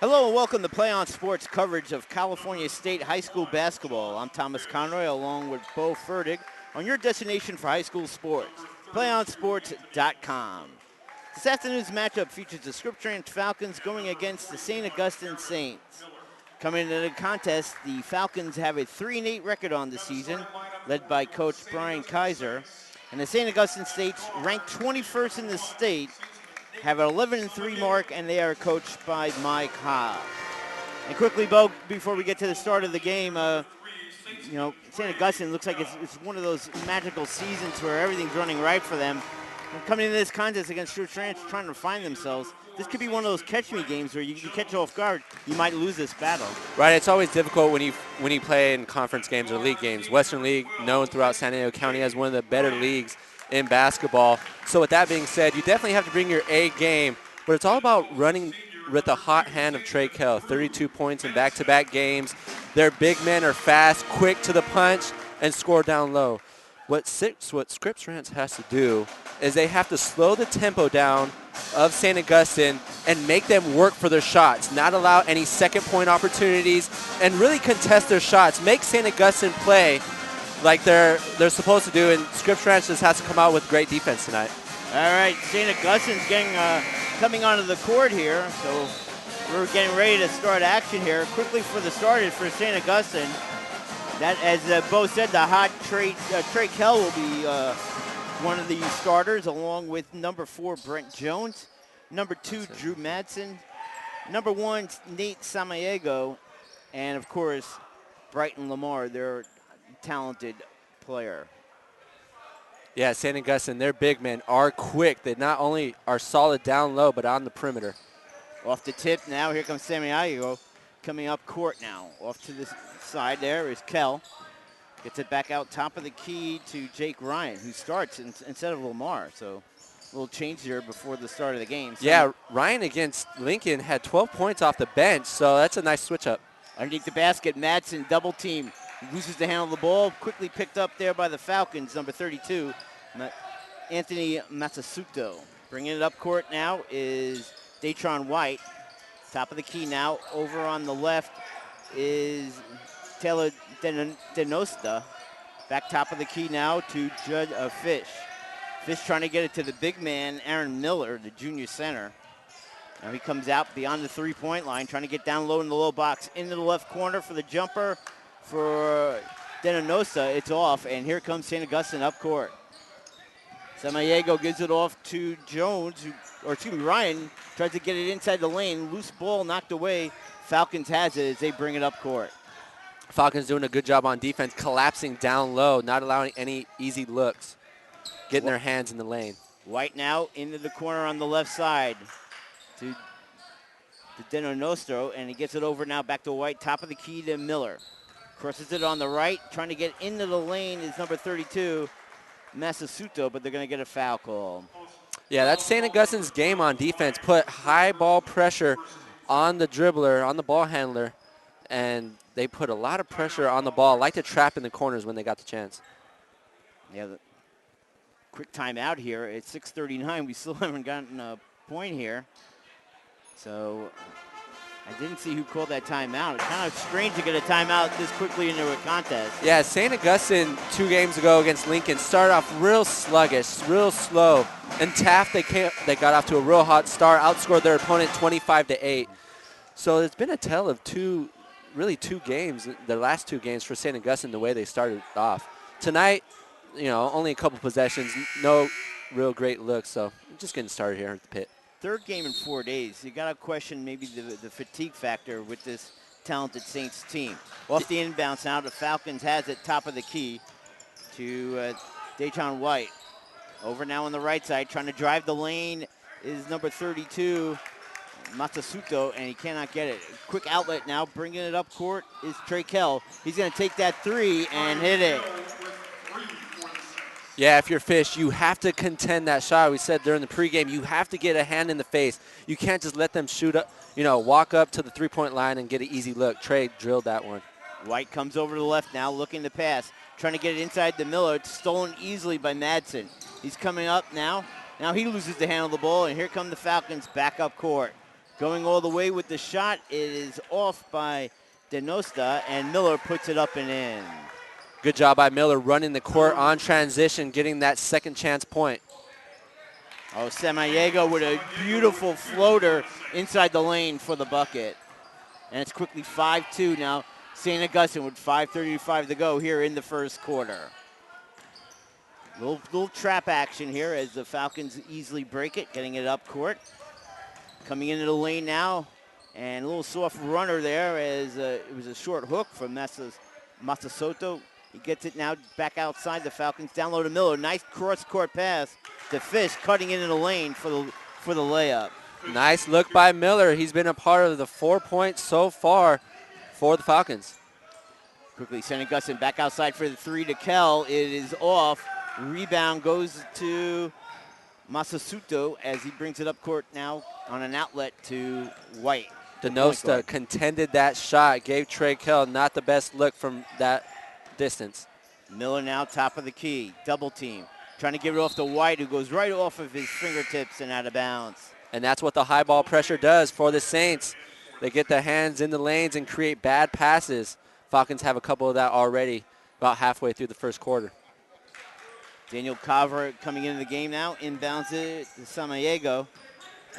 Hello and welcome to Play On Sports coverage of California State High School basketball. I'm Thomas Conroy along with Bo Ferdig on your destination for high school sports, playonsports.com. This afternoon's matchup features the Scripps Ranch Falcons going against the St. Augustine Saints. Coming into the contest, the Falcons have a 3-8 record on the season, led by Coach Brian Kaiser. And the St. Augustine Saints, ranked 21st in the state, have an 11-3 mark, and they are coached by Mike Hobb. And quickly, Bo, before we get to the start of the game, St. Augustine looks like it's one of those magical seasons where everything's running right for them. And coming into this contest against Scripps Ranch, trying to find themselves, this could be one of those catch-me games where you catch off guard, you might lose this battle. Right, it's always difficult when you play in conference games or league games. Western League, known throughout San Diego County as one of the better leagues in basketball. So with that being said, you definitely have to bring your A game, but it's all about running with the hot hand of Trey Kell. 32 points in back-to-back games. Their big men are fast, quick to the punch, and score down low. What Scripps Ranch has to do is they have to slow the tempo down of St. Augustine and make them work for their shots, not allow any second-point opportunities, and really contest their shots. Make St. Augustine play like they're supposed to do, and Scripps Ranch just has to come out with great defense tonight. All right, St. Augustine's coming onto the court here, so we're getting ready to start action here. Quickly for the starters for St. Augustine, that, as Bo said, the hot Trey Kell will be one of the starters, along with number 4, Brent Jones, number 2, Drew Madsen, number 1, Nate Samaniego, and, of course, Brighton Lamar, their talented player. Yeah, St. Augustine, their big men are quick. They not only are solid down low, but on the perimeter. Off the tip now, here comes Samaniego coming up court now. Off to the side there is Kell. Gets it back out top of the key to Jake Ryan, who starts instead of Lamar. So a little change here before the start of the game. Yeah, Ryan against Lincoln had 12 points off the bench, so that's a nice switch up. Underneath the basket, Madsen double team. Loses the handle of the ball. Quickly picked up there by the Falcons, number 32, Anthony Matsusuto. Bringing it up court now is Datron White. Top of the key now. Over on the left is Taylor Denosta. Back top of the key now to Judd Fish. Fish trying to get it to the big man, Aaron Miller, the junior center. Now he comes out beyond the three-point line, trying to get down low in the low box. Into the left corner for the jumper for Denosta. It's off, and here comes St. Augustine up court. Samaniego gives it off to Jones, Ryan tries to get it inside the lane. Loose ball knocked away. Falcons has it as they bring it up court. Falcons doing a good job on defense, collapsing down low, not allowing any easy looks, getting their hands in the lane. White now into the corner on the left side to Denosta, and he gets it over now back to White, top of the key to Miller. Crosses it on the right, trying to get into the lane is number 32, Matsusuto, but they're going to get a foul call. Yeah, that's St. Augustine's game on defense. Put high ball pressure on the dribbler, on the ball handler, and they put a lot of pressure on the ball, like to trap in the corners when they got the chance. Yeah, the quick timeout here at 6:39. We still haven't gotten a point here. So I didn't see who called that timeout. It's kind of strange to get a timeout this quickly into a contest. Yeah, St. Augustine 2 games ago against Lincoln started off real sluggish, real slow. And Taft, they got off to a real hot start, outscored their opponent 25-8. So it's been a tale of two games, the last 2 games for St. Augustine, the way they started off. Tonight, only a couple possessions, no real great looks, so just getting started here at the pit. Third game in 4 days. You got to question maybe the fatigue factor with this talented Saints team. Off the inbounds now, the Falcons has it top of the key to Datron White. Over now on the right side, trying to drive the lane is number 32, Matsusuto, and he cannot get it. Quick outlet now, bringing it up court is Trey Kell. He's going to take that 3 and hit it. Yeah, if you're Fish, you have to contend that shot. We said during the pregame, you have to get a hand in the face. You can't just let them shoot up, walk up to the three-point line and get an easy look. Trey drilled that one. White comes over to the left now, looking to pass. Trying to get it inside the Miller. It's stolen easily by Madsen. He's coming up now. Now he loses the handle of the ball, and here come the Falcons back up court. going all the way with the shot. It is off by DeNosta, and Miller puts it up and in. Good job by Miller running the court on transition, getting that second chance point. Oh, Samaniego with a beautiful floater inside the lane for the bucket. And it's quickly 5-2 now. St. Augustine with 5:35 to go here in the first quarter. Little trap action here as the Falcons easily break it, getting it up court. Coming into the lane now, and a little soft runner there as it was a short hook from Masasoto. He gets it now back outside. The Falcons down low to Miller. Nice cross-court pass to Fish, cutting into the lane for the layup. Nice look by Miller. He's been a part of the 4 points so far for the Falcons. Quickly, St. Augustine back outside for the three to Kell. It is off. Rebound goes to Masasuto as he brings it up court now on an outlet to White. DeNosta contended that shot, gave Trey Kell not the best look from that distance. Miller now top of the key, double team. Trying to give it off to White, who goes right off of his fingertips and out of bounds. And that's what the high ball pressure does for the Saints. They get their hands in the lanes and create bad passes. Falcons have a couple of that already about halfway through the first quarter. Daniel Carver coming into the game now, inbounds it to Samaniego.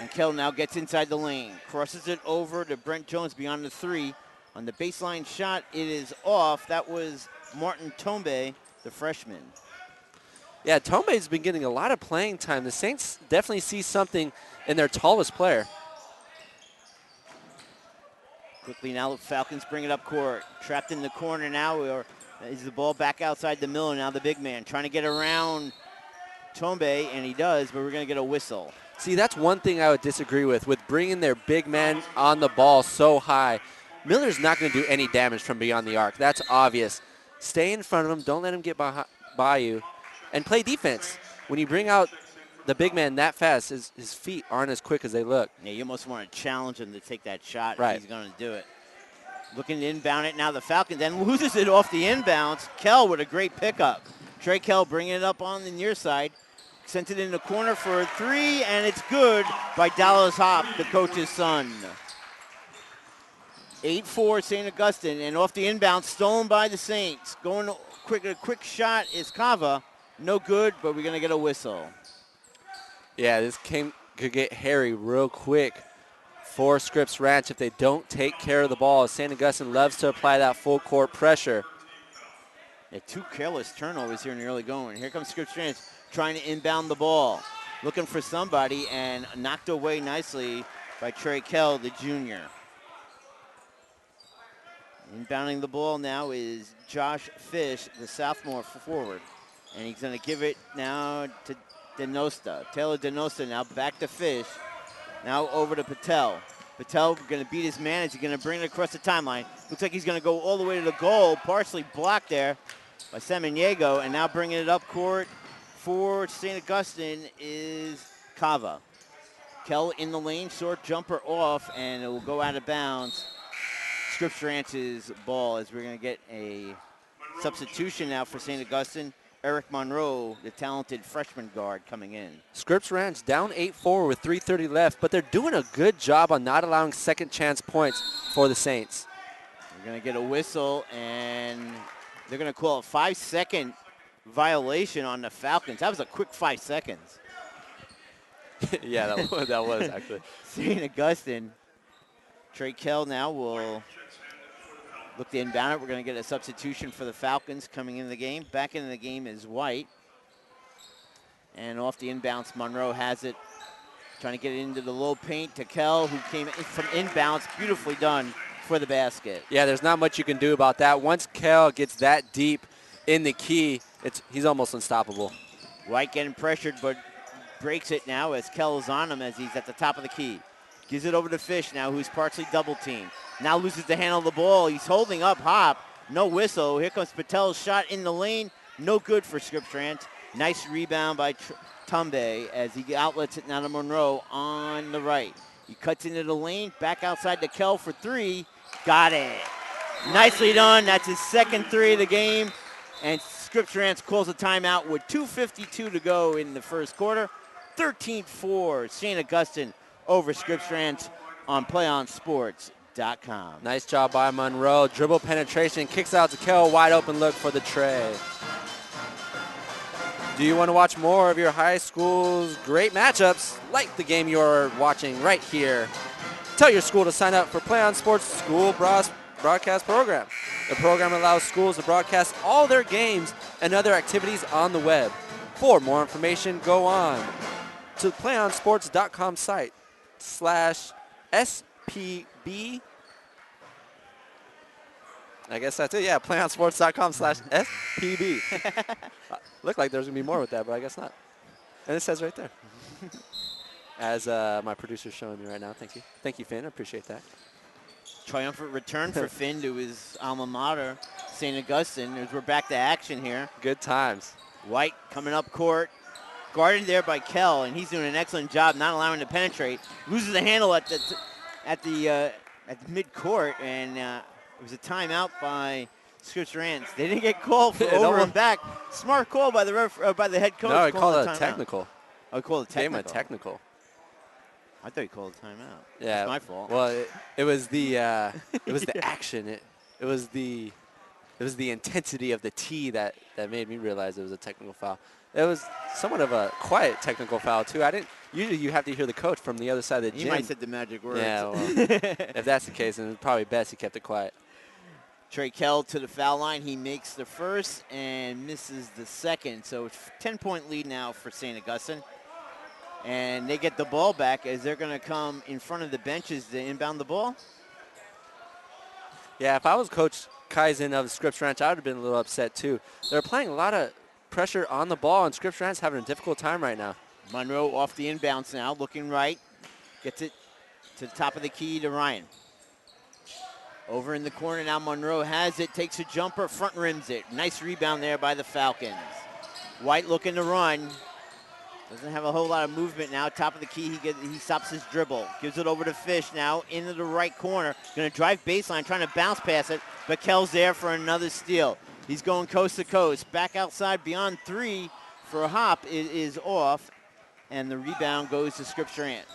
And Kell now gets inside the lane, crosses it over to Brent Jones beyond the three. On the baseline shot, it is off. That was Martin Tombe, the freshman. Yeah, Tombe's been getting a lot of playing time. The Saints definitely see something in their tallest player. Quickly now, the Falcons bring it up court. Trapped in the corner now, or is the ball back outside the Miller. Now the big man trying to get around Tombe, and he does, but we're going to get a whistle. See, that's one thing I would disagree with bringing their big men on the ball so high. Miller's not going to do any damage from beyond the arc. That's obvious. Stay in front of him. Don't let him get by you. And play defense. When you bring out the big man that fast, his feet aren't as quick as they look. Yeah, you almost want to challenge him to take that shot. Right. He's going to do it. Looking to inbound it now. The Falcons then loses it off the inbounds. Kell with a great pickup. Trey Kell bringing it up on the near side. Sent it in the corner for a three, and it's good by Dallas Hop, the coach's son. 8-4 St. Augustine, and off the inbound, stolen by the Saints. Going quick, a quick shot is Kava. No good, but we're going to get a whistle. Yeah, this could get hairy real quick for Scripps Ranch if they don't take care of the ball. St. Augustine loves to apply that full court pressure. Yeah, two careless turnovers here in the early going. Here comes Scripps Ranch trying to inbound the ball. Looking for somebody, and knocked away nicely by Trey Kell, the junior. Inbounding the ball now is Josh Fish, the sophomore forward. And he's going to give it now to DeNosta. Taylor DeNosta now back to Fish. Now over to Patel. Patel going to beat his man. Is he going to bring it across the timeline? Looks like he's going to go all the way to the goal. Partially blocked there by Samaniego. And now bringing it up court for St. Augustine is Kava. Kell in the lane, short jumper off, and it will go out of bounds. Scripps Ranch's ball as we're going to get a substitution now for St. Augustine. Eric Monroe, the talented freshman guard, coming in. Scripps Ranch down 8-4 with 3:30 left, but they're doing a good job on not allowing second chance points for the Saints. We're going to get a whistle, and they're going to call a 5-second violation on the Falcons. That was a quick 5 seconds. Yeah, that was actually. St. Augustine. Trey Kell now will look to inbound it. We're going to get a substitution for the Falcons coming into the game. Back into the game is White. And off the inbounds, Monroe has it. Trying to get it into the low paint to Kell, who came in from inbounds. Beautifully done for the basket. Yeah, there's not much you can do about that. Once Kell gets that deep in the key, he's almost unstoppable. White getting pressured, but breaks it now as Kell is on him as he's at the top of the key. Gives it over to Fish now, who's partially double teamed. Now loses the handle of the ball. He's holding up Hop. No whistle. Here comes Patel's shot in the lane. No good for Scripps Ranch. Nice rebound by Tumbe as he outlets it now to Monroe on the right. He cuts into the lane. Back outside to Kell for three. Got it. Nicely done. That's his second three of the game. And Scripps Ranch calls a timeout with 2:52 to go in the first quarter. 13-4 St. Augustine over Scripps Ranch. on playonsports.com. Nice job by Monroe. Dribble penetration, kicks out to Kell, wide open look for the tray. Do you want to watch more of your high school's great matchups, like the game you're watching right here? Tell your school to sign up for Play on Sports School Broadcast Program. The program allows schools to broadcast all their games and other activities on the web. For more information, go on to playonsports.com site/SPB. I guess that's it. Yeah, playonsports.com/SPB. Looked like there's going to be more with that, but I guess not. And it says right there. As my producer's showing me right now. Thank you. Thank you, Finn. I appreciate that. Triumphant return for Finn to his alma mater, St. Augustine, as we're back to action here. Good times. White coming up court, guarded there by Kell, and he's doing an excellent job not allowing him to penetrate. Loses the handle at the mid-court, and it was a timeout by Scripps Ranch. They didn't get called for over and back. Smart call by the by the head coach. No, he called it a technical. Oh, he called it technical. Gave him a technical. I thought he called a timeout. Yeah, it's my fault. Well, it was the action. It was the intensity of the tee that made me realize it was a technical foul. It was somewhat of a quiet technical foul too. Usually you have to hear the coach from the other side of the gym. He might have said the magic words. Yeah, well, if that's the case, then it's probably best he kept it quiet. Trey Kell to the foul line. He makes the first and misses the second. So it's 10-point lead now for St. Augustine. And they get the ball back as they're going to come in front of the benches to inbound the ball. Yeah, if I was Coach Kaizen of Scripps Ranch, I would have been a little upset too. They're applying a lot of pressure on the ball, and Scripps Ranch having a difficult time right now. Monroe off the inbounds now, looking right. Gets it to the top of the key to Ryan. Over in the corner now, Monroe has it, takes a jumper, front rims it. Nice rebound there by the Falcons. White looking to run. Doesn't have a whole lot of movement now. Top of the key, he stops his dribble. Gives it over to Fish now into the right corner. Going to drive baseline, trying to bounce past it, but Kell's there for another steal. He's going coast to coast. Back outside beyond three for a hop. It is off, and the rebound goes to Scripps Ranch.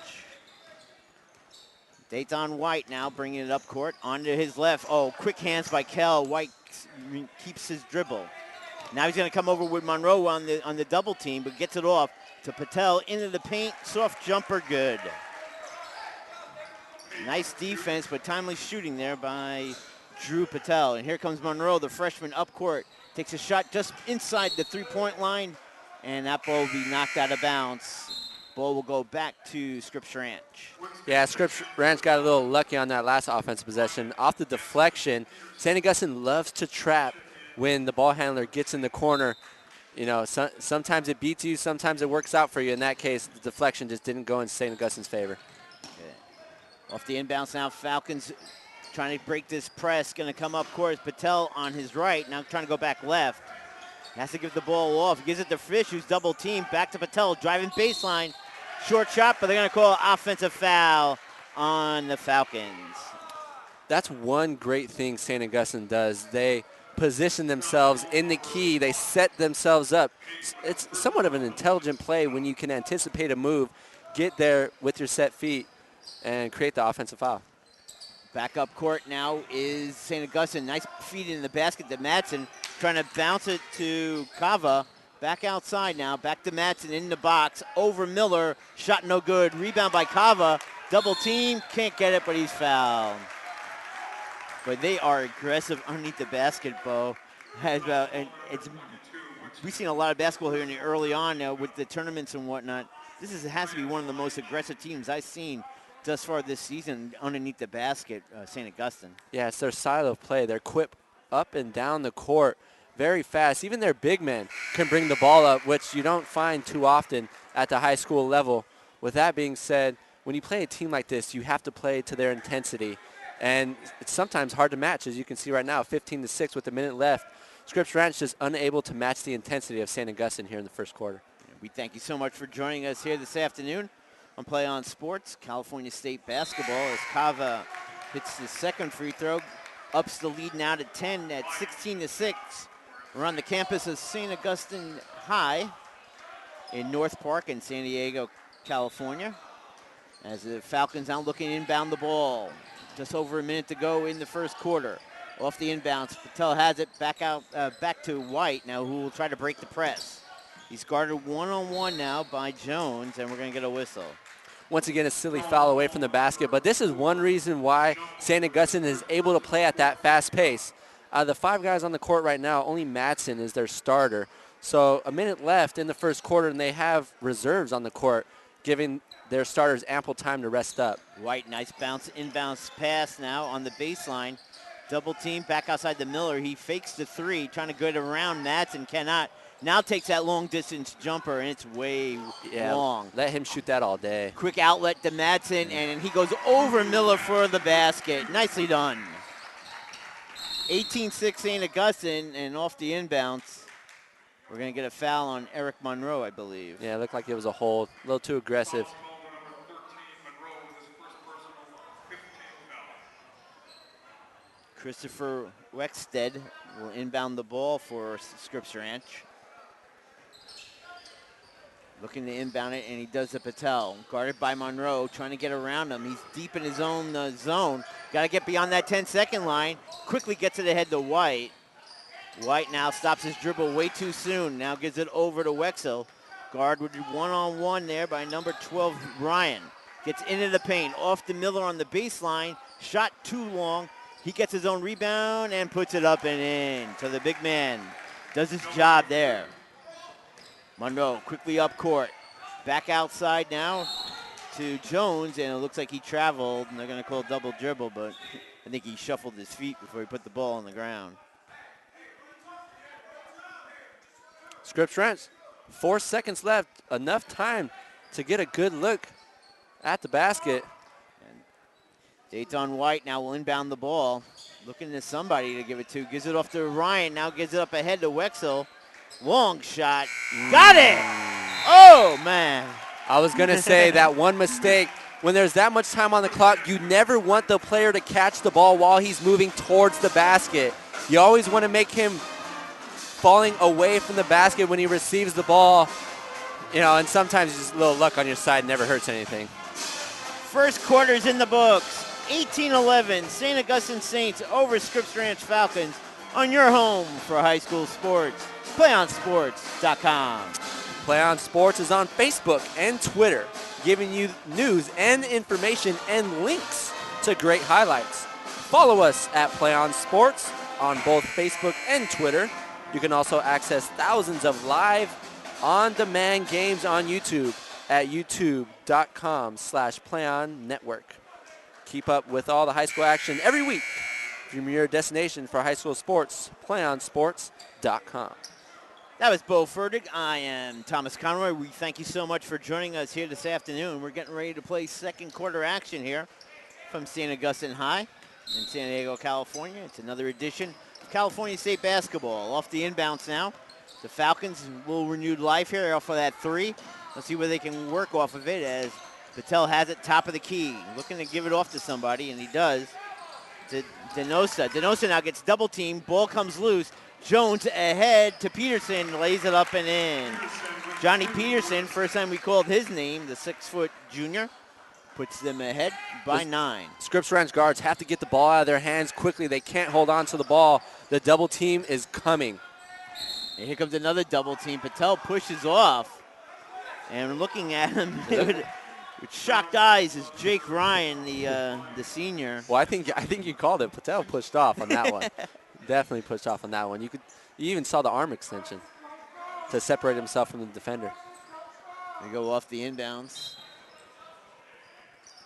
Dayton White now bringing it up court onto his left. Oh, quick hands by Kell. White keeps his dribble. Now he's going to come over with Monroe on the double team, but gets it off to Patel into the paint. Soft jumper, good. Nice defense, but timely shooting there by Drew Patel. And here comes Monroe, the freshman, up court. Takes a shot just inside the three-point line, and that ball will be knocked out of bounds. Ball will go back to Scripps Ranch. Yeah, Scripps Ranch got a little lucky on that last offensive possession. Off the deflection, St. Augustine loves to trap when the ball handler gets in the corner. You know, sometimes it beats you, sometimes it works out for you. In that case, the deflection just didn't go in St. Augustine's favor. Okay. Off the inbounds now, Falcons trying to break this press. Going to come up court. Patel on his right, now trying to go back left. Has to give the ball off. He gives it to Fish, who's double teamed. Back to Patel, driving baseline. Short shot, but they're going to call an offensive foul on the Falcons. That's one great thing St. Augustine does. They position themselves in the key. They set themselves up. It's somewhat of an intelligent play when you can anticipate a move, get there with your set feet, and create the offensive foul. Back up court now is St. Augustine. Nice feed in the basket to Madsen. Trying to bounce it to Kava. Back outside now. Back to Madsen in the box. Over Miller. Shot no good. Rebound by Kava. Double team. Can't get it, but he's fouled. But they are aggressive underneath the basketball. We've seen a lot of basketball here in the early on now with the tournaments and whatnot. This has to be one of the most aggressive teams I've seen thus far this season underneath the basket, St. Augustine. Yeah, it's their style of play. They're quick up and down the court very fast. Even their big men can bring the ball up, which you don't find too often at the high school level. With that being said, when you play a team like this, you have to play to their intensity. And it's sometimes hard to match, as you can see right now, 15-6 with a minute left. Scripps Ranch just unable to match the intensity of St. Augustine here in the first quarter. We thank you so much for joining us here this afternoon on Play on Sports, California State basketball, as Kava hits the second free throw, ups the lead now to 10 at 16-6. We're on the campus of St. Augustine High in North Park in San Diego, California. As the Falcons now looking to inbound the ball. Just over a minute to go in the first quarter. Off the inbounds, Patel has it back to White now, who will try to break the press. He's guarded one-on-one now by Jones, and we're going to get a whistle. Once again, a silly foul away from the basket, but this is one reason why St. Augustine is able to play at that fast pace. Out of the 5 guys on the court right now, only Madsen is their starter. So a minute left in the first quarter, and they have reserves on the court, giving their starters ample time to rest up. White, nice bounce, inbounds pass now on the baseline. Double team back outside the Miller. He fakes the 3, trying to get around Madsen, cannot. Now takes that long distance jumper, and it's way long. Let him shoot that all day. Quick outlet to Madsen, and he goes over Miller for the basket. Nicely done. 18-6 St. Augustine, and off the inbounds, we're going to get a foul on Eric Monroe, I believe. Yeah, it looked like it was a hold. A little too aggressive. Christopher Wexted will inbound the ball for Scripps Ranch. Looking to inbound it, and he does to Patel. Guarded by Monroe, trying to get around him. He's deep in his own zone. Got to get beyond that 10-second line. Quickly gets it ahead to White. White now stops his dribble way too soon. Now gives it over to Wexel. Guarded one-on-one there by number 12, Ryan. Gets into the paint, off to Miller on the baseline. Shot too long. He gets his own rebound and puts it up and in. So the big man does his job there. Monroe quickly up court. Back outside now to Jones, and it looks like he traveled, and they're going to call double dribble, but I think he shuffled his feet before he put the ball on the ground. Scripps Ranch, 4 seconds left. Enough time to get a good look at the basket. Dayton White now will inbound the ball. Looking to somebody to give it to. Gives it off to Ryan. Now gives it up ahead to Wexel. Long shot. Got it! Oh, man. I was going to say that one mistake. When there's that much time on the clock, you never want the player to catch the ball while he's moving towards the basket. You always want to make him falling away from the basket when he receives the ball. You know, and sometimes just a little luck on your side never hurts anything. First quarter's in the books. 18-11, St. Augustine Saints over Scripps Ranch Falcons on your home for high school sports. PlayOnSports.com. Play On Sports is on Facebook and Twitter, giving you news and information and links to great highlights. Follow us at Play On Sports on both Facebook and Twitter. You can also access thousands of live on-demand games on YouTube at youtube.com/PlayOnNetwork. Keep up with all the high school action every week from your destination for high school sports, PlayOnSports.com. That was Bo Fertig. I am Thomas Conroy. We thank you so much for joining us here this afternoon. We're getting ready to play second quarter action here from St. Augustine High in San Diego, California. It's another edition of California State basketball. Off the inbounds now. The Falcons will renewed life here off of that 3. Let's see where they can work off of it as Patel has it top of the key. Looking to give it off to somebody, and he does. To Denosa. Denosa now gets double teamed. Ball comes loose. Jones ahead to Peterson, lays it up and in. Johnny Peterson, first time we called his name, the 6-foot junior, puts them ahead by 9. Scripps Ranch guards have to get the ball out of their hands quickly. They can't hold on to the ball. The double team is coming. And here comes another double team. Patel pushes off. And looking at him with shocked eyes is Jake Ryan, the senior. Well, I think you called it. Patel pushed off on that one. Definitely pushed off on that one. You even saw the arm extension to separate himself from the defender. They go off the inbounds.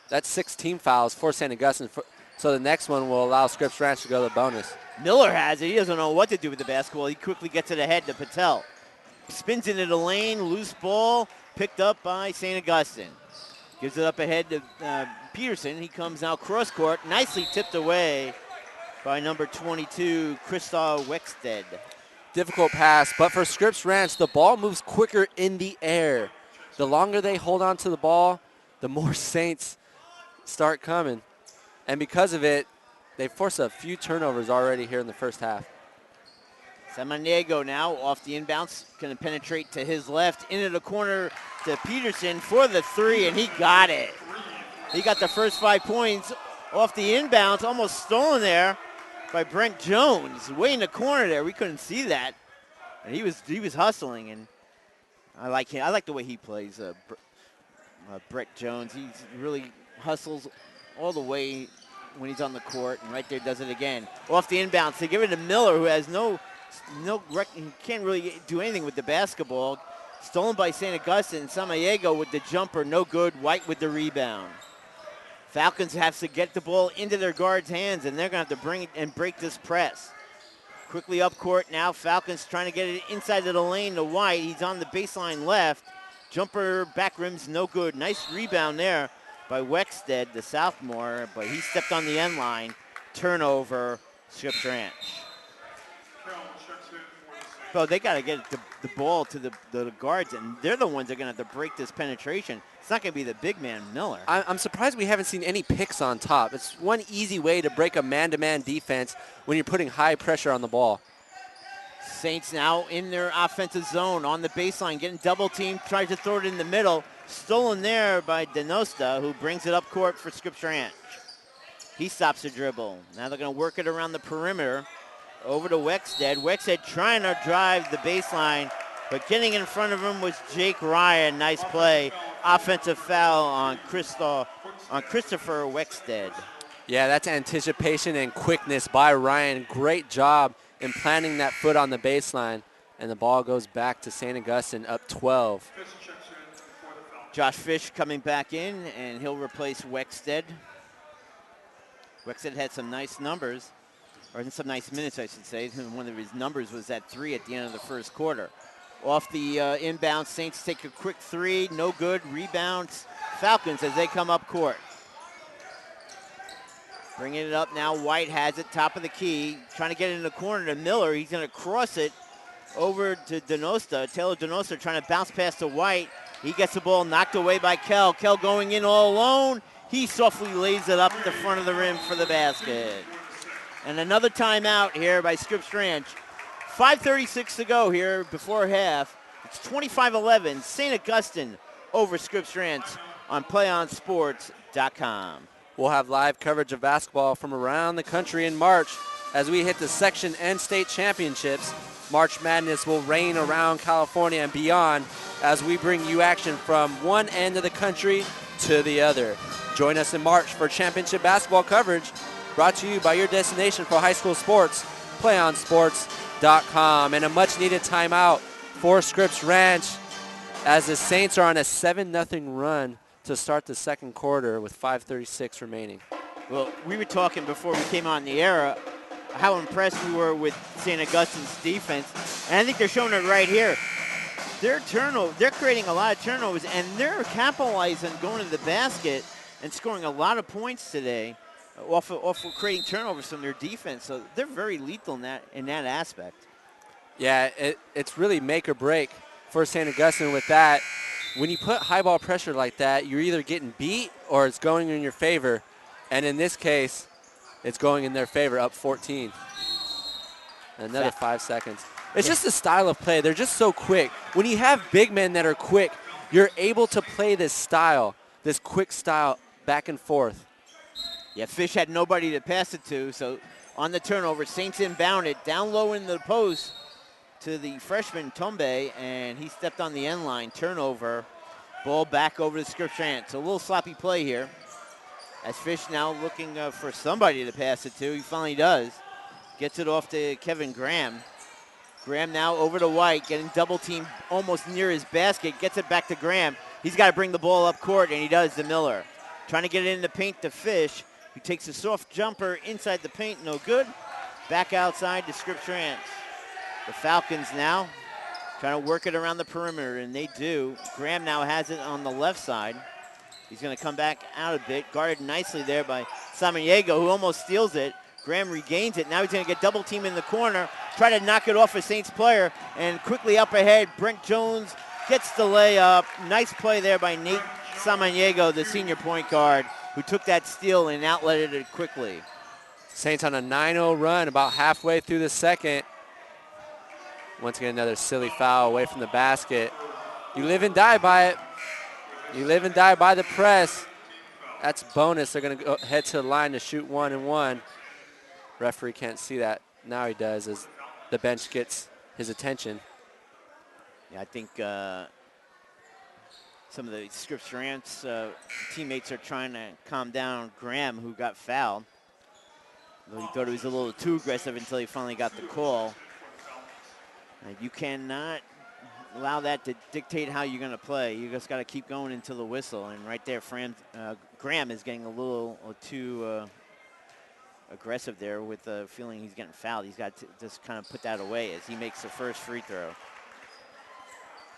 That's 6 team fouls for St. Augustine. So the next one will allow Scripps Ranch to go to the bonus. Miller has it. He doesn't know what to do with the basketball. He quickly gets it ahead to Patel. Spins into the lane. Loose ball picked up by St. Augustine. Gives it up ahead to Peterson. He comes now cross court. Nicely tipped away by number 22, Christoph Wexted. Difficult pass, but for Scripps Ranch, the ball moves quicker in the air. The longer they hold on to the ball, the more Saints start coming. And because of it, they force a few turnovers already here in the first half. Samaniego now off the inbounds, going to penetrate to his left, into the corner to Peterson for the 3, and he got it. He got the first 5 points off the inbounds, almost stolen there by Brent Jones. Way in the corner there. We couldn't see that. And he was hustling, and I like him. I like the way he plays, Brett Jones. He really hustles all the way when he's on the court, and right there does it again. Off the inbounds, they give it to Miller, who has he can't really do anything with the basketball. Stolen by St. Augustine. Samaniego with the jumper, no good. White with the rebound. Falcons have to get the ball into their guards' hands, and they're going to have to bring it and break this press. Quickly up court now. Falcons trying to get it inside of the lane to White. He's on the baseline left. Jumper back rim's no good. Nice rebound there by Wexted, the sophomore, but he stepped on the end line. Turnover, Scripps Ranch. Well, they got to get the ball to the guards, and they're the ones that are going to have to break this penetration. It's not going to be the big man, Miller. I'm surprised we haven't seen any picks on top. It's one easy way to break a man-to-man defense when you're putting high pressure on the ball. Saints now in their offensive zone on the baseline, getting double teamed, tries to throw it in the middle. Stolen there by Denosta, who brings it up court for Scripps Ranch. He stops the dribble. Now they're going to work it around the perimeter. Over to Wexted. Wexted trying to drive the baseline, but getting in front of him was Jake Ryan. Nice play. Offensive foul on Christopher Wexted. Yeah, that's anticipation and quickness by Ryan. Great job in planting that foot on the baseline, and the ball goes back to St. Augustine up 12. Josh Fish coming back in, and he'll replace Wexted. Wexted had some nice numbers, or some nice minutes, I should say. One of his numbers was at 3 at the end of the first quarter. Off the inbound, Saints take a quick 3, no good. Rebounds, Falcons as they come up court. Bringing it up now, White has it, top of the key. Trying to get it in the corner to Miller. He's going to cross it over to Denosta. Taylor Denosta trying to bounce past to White. He gets the ball knocked away by Kell. Kell going in all alone. He softly lays it up at the front of the rim for the basket. And another timeout here by Scripps Ranch. 5:36 to go here before half. It's 25-11, St. Augustine over Scripps Ranch on PlayOnSports.com. We'll have live coverage of basketball from around the country in March as we hit the section and state championships. March Madness will reign around California and beyond as we bring you action from one end of the country to the other. Join us in March for championship basketball coverage brought to you by your destination for high school sports, PlayOnSports.com. And a much-needed timeout for Scripps Ranch as the Saints are on a 7-0 run to start the second quarter with 5:36 remaining. Well, we were talking before we came on the air how impressed we were with St. Augustine's defense, and I think they're showing it right here. They're creating a lot of turnovers, and they're capitalizing going to the basket and scoring a lot of points today off of creating turnovers from their defense. So they're very lethal in that aspect. Yeah, it's really make or break for St. Augustine with that. When you put high ball pressure like that, you're either getting beat or it's going in your favor. And in this case, it's going in their favor, up 14. Another 5 seconds. It's just the style of play. They're just so quick. When you have big men that are quick, you're able to play this style, this quick style, back and forth. Yeah, Fish had nobody to pass it to, so on the turnover, Saints inbound it, down low in the post to the freshman Tombe, and he stepped on the end line. Turnover, ball back over to Scripps Ranch. So a little sloppy play here as Fish now looking for somebody to pass it to. He finally does. Gets it off to Kevin Graham. Graham now over to White, getting double teamed almost near his basket. Gets it back to Graham. He's got to bring the ball up court, and he does to Miller. Trying to get it in the paint to Fish, who takes a soft jumper inside the paint, no good. Back outside to Scripps Ranch. The Falcons now trying to work it around the perimeter, and they do. Graham now has it on the left side. He's going to come back out a bit, guarded nicely there by Samaniego, who almost steals it. Graham regains it. Now he's going to get double team in the corner, try to knock it off a Saints player, and quickly up ahead, Brent Jones gets the layup. Nice play there by Nate Samaniego, the senior point guard, who took that steal and outletted it quickly. Saints on a 9-0 run about halfway through the second. Once again, another silly foul away from the basket. You live and die by it. You live and die by the press. That's bonus. They're going to go head to the line to shoot 1 and 1. Referee can't see that. Now he does as the bench gets his attention. Yeah, I think some of the Scripps Ranch teammates are trying to calm down Graham, who got fouled. He thought he was a little too aggressive until he finally got the call. And you cannot allow that to dictate how you're going to play. You just got to keep going until the whistle. And right there, Graham is getting a little too aggressive there with the feeling he's getting fouled. He's got to just kind of put that away as he makes the first free throw.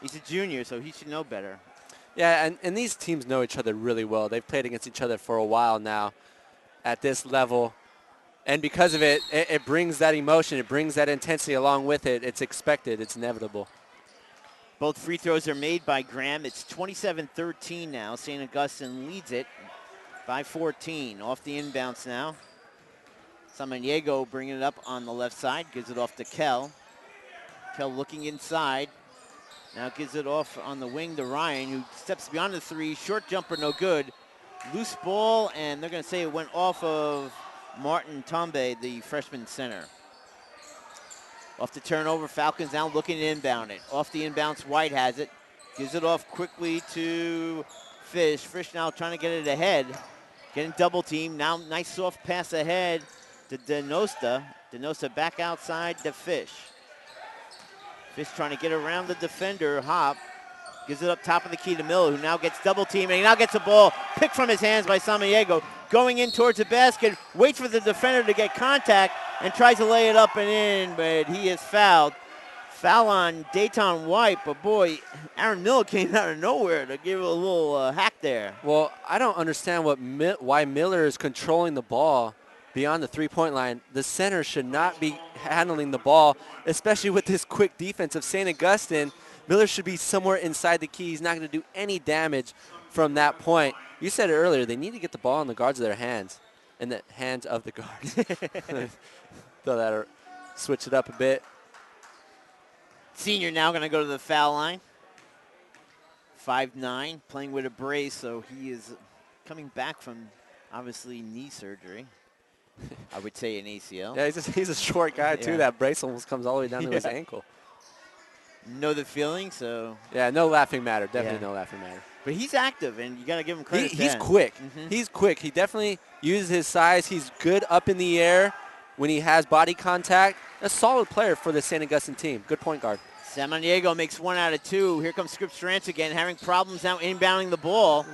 He's a junior, so he should know better. Yeah, and these teams know each other really well. They've played against each other for a while now at this level. And because of it, it brings that emotion. It brings that intensity along with it. It's expected. It's inevitable. Both free throws are made by Graham. It's 27-13 now. St. Augustine leads it by 14. Off the inbounds now. Samaniego bringing it up on the left side. Gives it off to Kell. Kell looking inside. Now gives it off on the wing to Ryan, who steps beyond the three. Short jumper, no good. Loose ball, and they're going to say it went off of Martin Tombe, the freshman center. Off the turnover, Falcons now looking to inbound it. Off the inbounds, White has it. Gives it off quickly to Fish. Fish now trying to get it ahead. Getting double team. Now nice soft pass ahead to Denosta. Denosta back outside to Fish. Fish trying to get around the defender, Hop. Gives it up top of the key to Miller, who now gets double teamed, and he now gets the ball picked from his hands by Samaniego. Going in towards the basket, waits for the defender to get contact, and tries to lay it up and in, but he is fouled. Foul on Dayton White, but boy, Aaron Miller came out of nowhere to give a little hack there. Well, I don't understand why Miller is controlling the ball beyond the three-point line. The center should not be handling the ball, especially with this quick defense of St. Augustine. Miller should be somewhere inside the key. He's not going to do any damage from that point. You said it earlier, they need to get the ball in the guards of their hands, in the hands of the guards. Throw that or switch it up a bit. Senior now going to go to the foul line. 5'9", playing with a brace, so he is coming back from, obviously, knee surgery. I would say an ACL. Yeah, he's a short guy, too. Yeah. That brace almost comes all the way down to his ankle. Know the feeling, so. Yeah, no laughing matter. Definitely no laughing matter. But he's active, and you got to give him credit. He's quick. He's quick. He definitely uses his size. He's good up in the air when he has body contact. A solid player for the St. Augustine team. Good point guard. Samaniego makes 1 out of 2. Here comes Scripps Ranch again, having problems now inbounding the ball.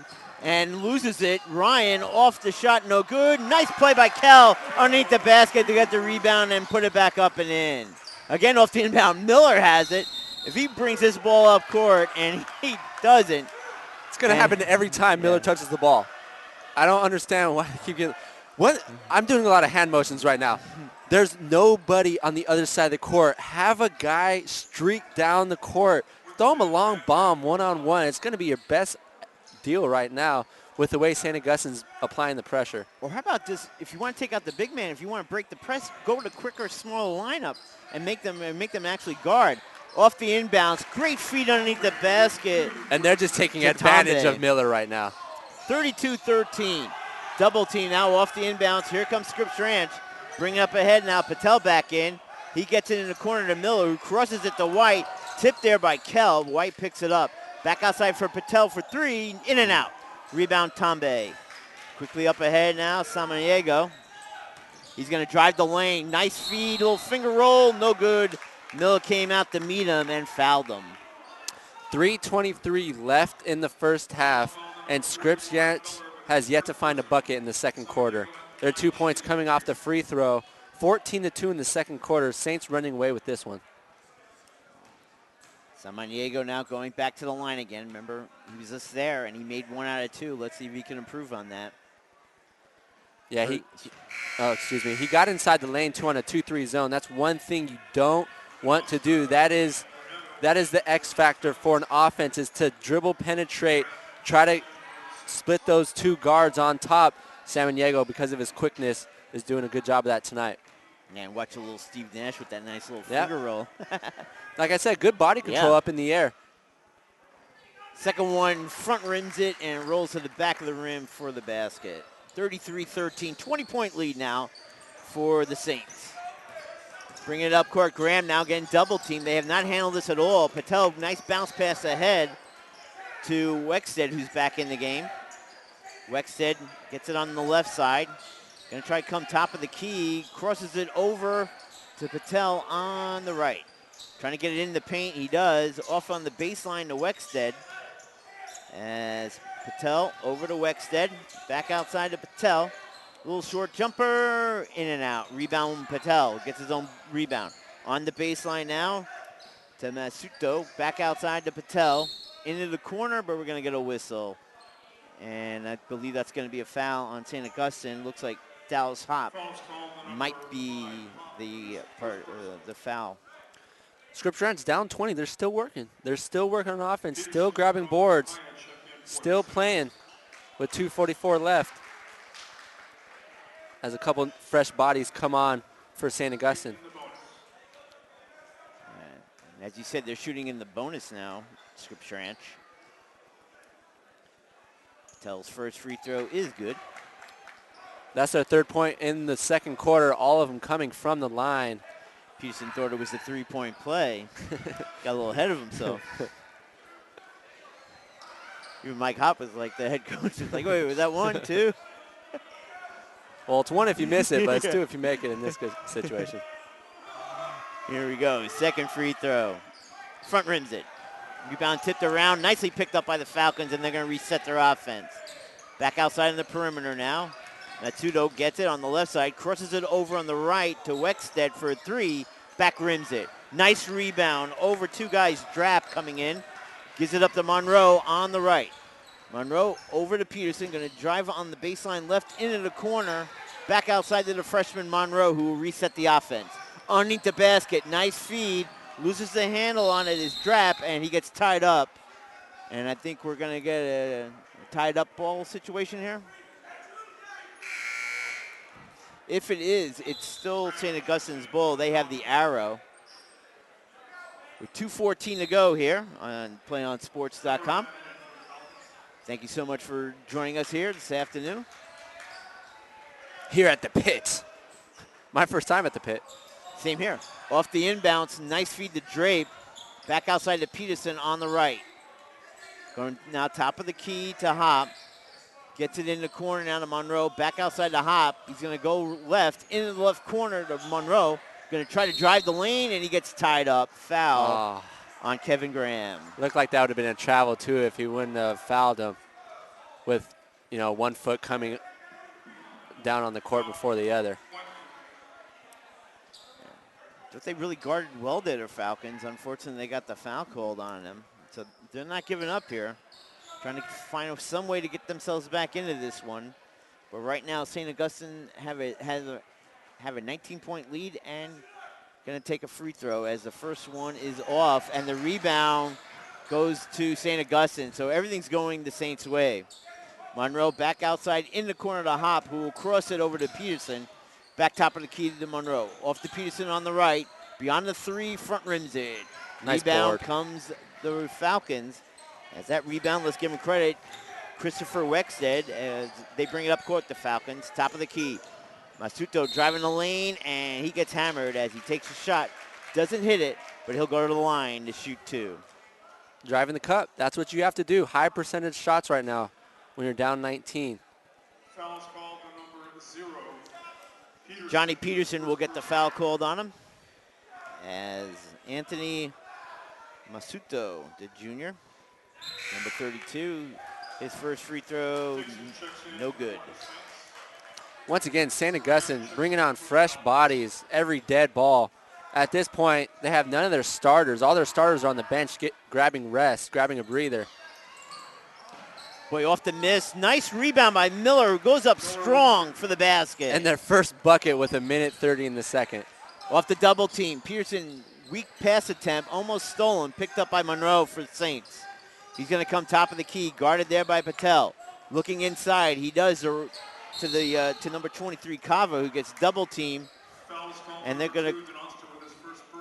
And loses it. Ryan off the shot, no good. Nice play by Kell underneath the basket to get the rebound and put it back up and in. Again off the inbound, Miller has it. If he brings this ball up court, and he doesn't. It's going to happen every time Miller touches the ball. I don't understand why they keep getting. I'm doing a lot of hand motions right now. There's nobody on the other side of the court. Have a guy streak down the court. Throw him a long bomb one-on-one. It's going to be your best deal right now with the way St. Augustine's applying the pressure. Or how about this, if you want to take out the big man, if you want to break the press, go to the quicker, smaller lineup and make them actually guard. Off the inbounds, great feet underneath the basket. And they're just taking advantage of Miller right now. 32-13. Double team now off the inbounds. Here comes Scripps Ranch. Bring it up ahead now. Patel back in. He gets it in the corner to Miller, who crosses it to White. Tipped there by Kell. White picks it up. Back outside for Patel for 3. In and out. Rebound Tombe. Quickly up ahead now. Samaniego. He's going to drive the lane. Nice feed. Little finger roll. No good. Miller came out to meet him and fouled him. 3:23 left in the first half, and Scripps Ranch has yet to find a bucket in the second quarter. Their 2 points coming off the free throw. 14-2 in the second quarter. Saints running away with this one. Samaniego now going back to the line again. Remember, he was just there, and he made 1 out of 2. Let's see if he can improve on that. Yeah, he got inside the lane on a 2-3 zone. That's one thing you don't want to do. That is the X factor for an offense, is to dribble, penetrate, try to split those two guards on top. Samaniego, because of his quickness, is doing a good job of that tonight. And watch a little Steve Nash with that nice little finger roll. Like I said, good body control up in the air. Second one, front rims it and rolls to the back of the rim for the basket. 33-13, 20-point lead now for the Saints. Bring it up court. Graham now getting double teamed. They have not handled this at all. Patel, nice bounce pass ahead to Wexted, who's back in the game. Wexted gets it on the left side. Gonna try to come top of the key. Crosses it over to Patel on the right. Trying to get it in the paint. He does. Off on the baseline to Wexted. As Patel over to Wexted. Back outside to Patel. Little short jumper, in and out. Rebound Patel, gets his own rebound. On the baseline now to Masuto, back outside to Patel. Into the corner, but we're gonna get a whistle. And I believe that's gonna be a foul on St. Augustine. Looks like Dallas Hop might be the foul. Scripps Ranch down 20, they're still working. They're still working on offense, still grabbing boards, still playing with 2:44 left. As a couple fresh bodies come on for St. Augustine. And as you said, they're shooting in the bonus now, Scripps Ranch. Patel's first free throw is good. That's their third point in the second quarter, all of them coming from the line. Peterson thought it was a three-point play. Got a little ahead of himself. Even Mike Hopp was like, the head coach was like, wait, was that one, two? Well, it's one if you miss it, but it's two if you make it in this situation. Here we go, second free throw. Front rims it. Rebound tipped around, nicely picked up by the Falcons, and they're going to reset their offense. Back outside in the perimeter now. Matsudo gets it on the left side, crosses it over on the right to Wexted for a three, back rims it. Nice rebound over two guys, Drapp coming in. Gives it up to Monroe on the right. Monroe over to Peterson, going to drive on the baseline left into the corner. Back outside to the freshman Monroe, who will reset the offense. Underneath the basket, nice feed. Loses the handle on it is Drapp, and he gets tied up. And I think we're going to get a tied up ball situation here. If it is, it's still St. Augustine's ball. They have the arrow. With 2:14 to go here on PlayOnSports.com. Thank you so much for joining us here this afternoon. Here at the pit. My first time at the pit. Same here. Off the inbounds, nice feed to Drape. Back outside to Peterson on the right. Going now top of the key to Hop. Gets it in the corner now to Monroe. Back outside to Hop. He's going to go left, into the left corner to Monroe. Going to try to drive the lane, and he gets tied up. Foul on Kevin Graham. Looked like that would have been a travel, too, if he wouldn't have fouled him with, 1 foot coming down on the court before the other. But they really guarded well there, the Falcons. Unfortunately, they got the foul called on them. So they're not giving up here. Trying to find some way to get themselves back into this one. But right now, St. Augustine have a 19-point lead and going to take a free throw as the first one is off. And the rebound goes to St. Augustine. So everything's going the Saints' way. Monroe back outside in the corner to Hop, who will cross it over to Peterson. Back top of the key to Monroe. Off to Peterson on the right. Beyond the three, front rims it. Nice rebound board. Comes the Falcons. As that rebound, let's give him credit. Christopher Wexted, as they bring it up court, the Falcons. Top of the key. Masuto driving the lane, and he gets hammered as he takes a shot. Doesn't hit it, but he'll go to the line to shoot two. Driving the cup. That's what you have to do. High percentage shots right now when you're down 19. Foul called on number 0. Johnny Peterson will get the foul called on him. As Anthony Masuto, the junior, number 32, his first free throw, no good. Once again, St. Augustine bringing on fresh bodies every dead ball. At this point, they have none of their starters. All their starters are on the bench grabbing rest, grabbing a breather. Boy, off the miss. Nice rebound by Miller, who goes up strong for the basket. And their first bucket with 1:30 in the second. Off the double team. Peterson, weak pass attempt, almost stolen, picked up by Monroe for the Saints. He's going to come top of the key, guarded there by Patel. Looking inside, he does to number 23 Kava, who gets double teamed, and they're going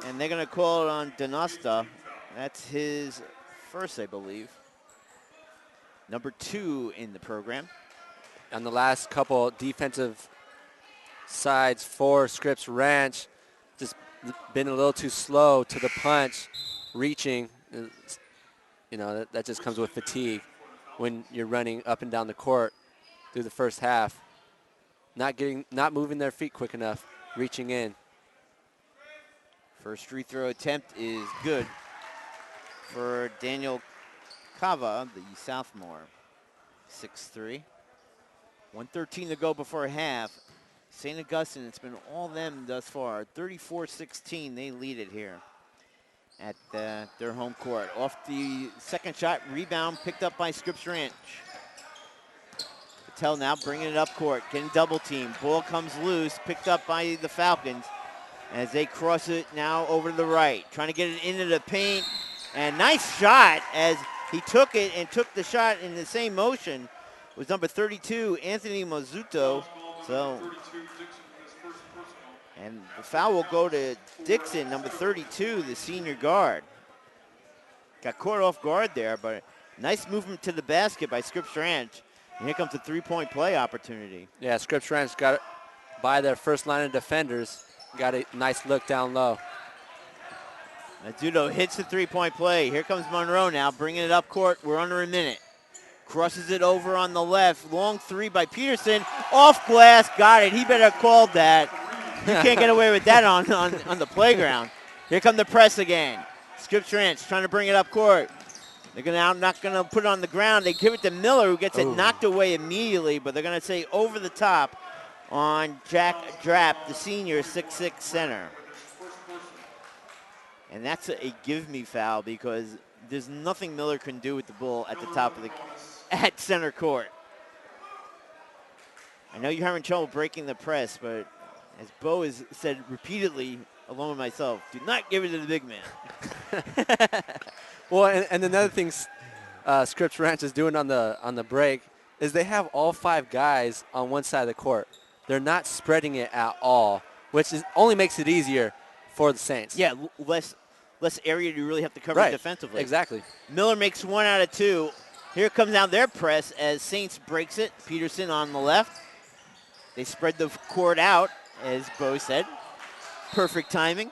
to call it on Donosta. That's his first, I believe. number 2 in the program. On the last couple defensive sides for Scripps Ranch, just been a little too slow to the punch, reaching. You know, that just comes with fatigue when you're running up and down the court through the first half. Not moving their feet quick enough, reaching in. First free throw attempt is good for Daniel Cava, the sophomore. 6'3". 1:13 to go before half. St. Augustine, it's been all them thus far. 34-16, they lead it here at their home court. Off the second shot, rebound picked up by Scripps Ranch. Patel now bringing it up court, getting double teamed. Ball comes loose, picked up by the Falcons as they cross it now over to the right. Trying to get it into the paint, and nice shot as he took it and took the shot in the same motion. It was number 32, Anthony Mazzuto. So, and the foul will go to Dixon, number 32, the senior guard. Got caught off guard there, but nice movement to the basket by Scripps Ranch. And here comes the three-point play opportunity. Yeah, Scripps Ranch got it by their first line of defenders. Got a nice look down low. Mazzuto hits the three-point play. Here comes Monroe now, bringing it up court. We're under a minute. Crosses it over on the left. Long three by Peterson. Off glass. Got it. He better have called that. You can't get away with that on the playground. Here come the press again. Scripps Ranch trying to bring it up court. They're not going to put it on the ground. They give it to Miller, who gets it knocked away immediately, but they're going to say over the top on Jack Drapp, the senior 6'6" center. And that's a give-me foul because there's nothing Miller can do with the ball at the top of at center court. I know you're having trouble breaking the press, but as Bo has said repeatedly, along with myself, do not give it to the big man. Well, and another thing Scripps Ranch is doing on the break is they have all 5 guys on one side of the court. They're not spreading it at all, which only makes it easier for the Saints. Yeah, less area you really have to cover defensively. Exactly. Miller makes 1 out of 2. Here comes out their press as Saints breaks it. Peterson on the left. They spread the court out, as Bo said. Perfect timing.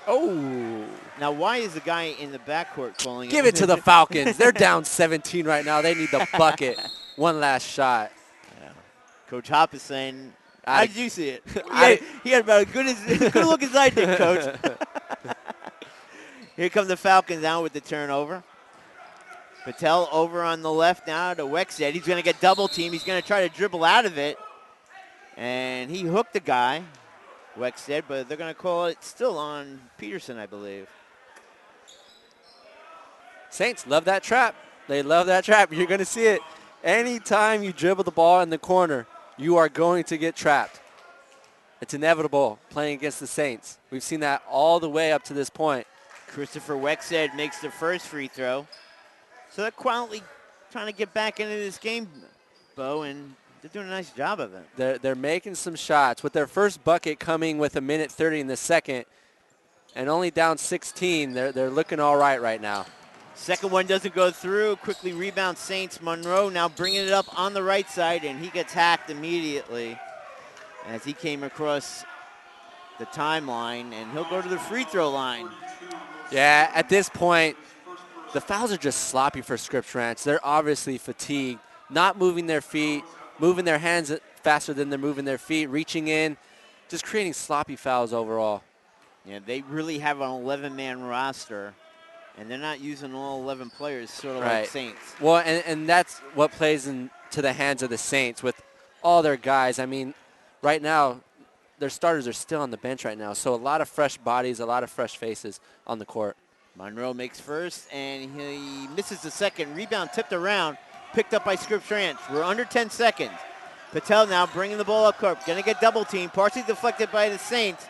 Oh. Now, why is the guy in the backcourt calling it? Give it to the Falcons. They're down 17 right now. They need the bucket. One last shot. Yeah. Coach Hopp is saying, how did you see it? He had about as good look as I did, Coach. Here come the Falcons down with the turnover. Patel over on the left now to Wexstead. He's going to get double teamed. He's going to try to dribble out of it. And he hooked the guy, Wexstead, but they're going to call it still on Peterson, I believe. Saints love that trap. They love that trap. You're going to see it. Anytime you dribble the ball in the corner, you are going to get trapped. It's inevitable playing against the Saints. We've seen that all the way up to this point. Christopher Wexstead makes the first free throw. So they're quietly trying to get back into this game, Bo, and they're doing a nice job of it. They're making some shots. With their first bucket coming with 1:30 in the second and only down 16, they're looking all right now. Second one doesn't go through. Quickly rebound Saints. Monroe now bringing it up on the right side, and he gets hacked immediately as he came across the timeline, and he'll go to the free throw line. Yeah, at this point, the fouls are just sloppy for Scripps Ranch. They're obviously fatigued, not moving their feet, moving their hands faster than they're moving their feet, reaching in, just creating sloppy fouls overall. Yeah, they really have an 11-man roster, and they're not using all 11 players, sort of like Saints. Well, and that's what plays into the hands of the Saints with all their guys. I mean, right now, their starters are still on the bench right now, so a lot of fresh bodies, a lot of fresh faces on the court. Monroe makes first, and he misses the second. Rebound tipped around, picked up by Scripps Ranch. We're under 10 seconds. Patel now bringing the ball up court. Going to get double teamed, partially deflected by the Saints.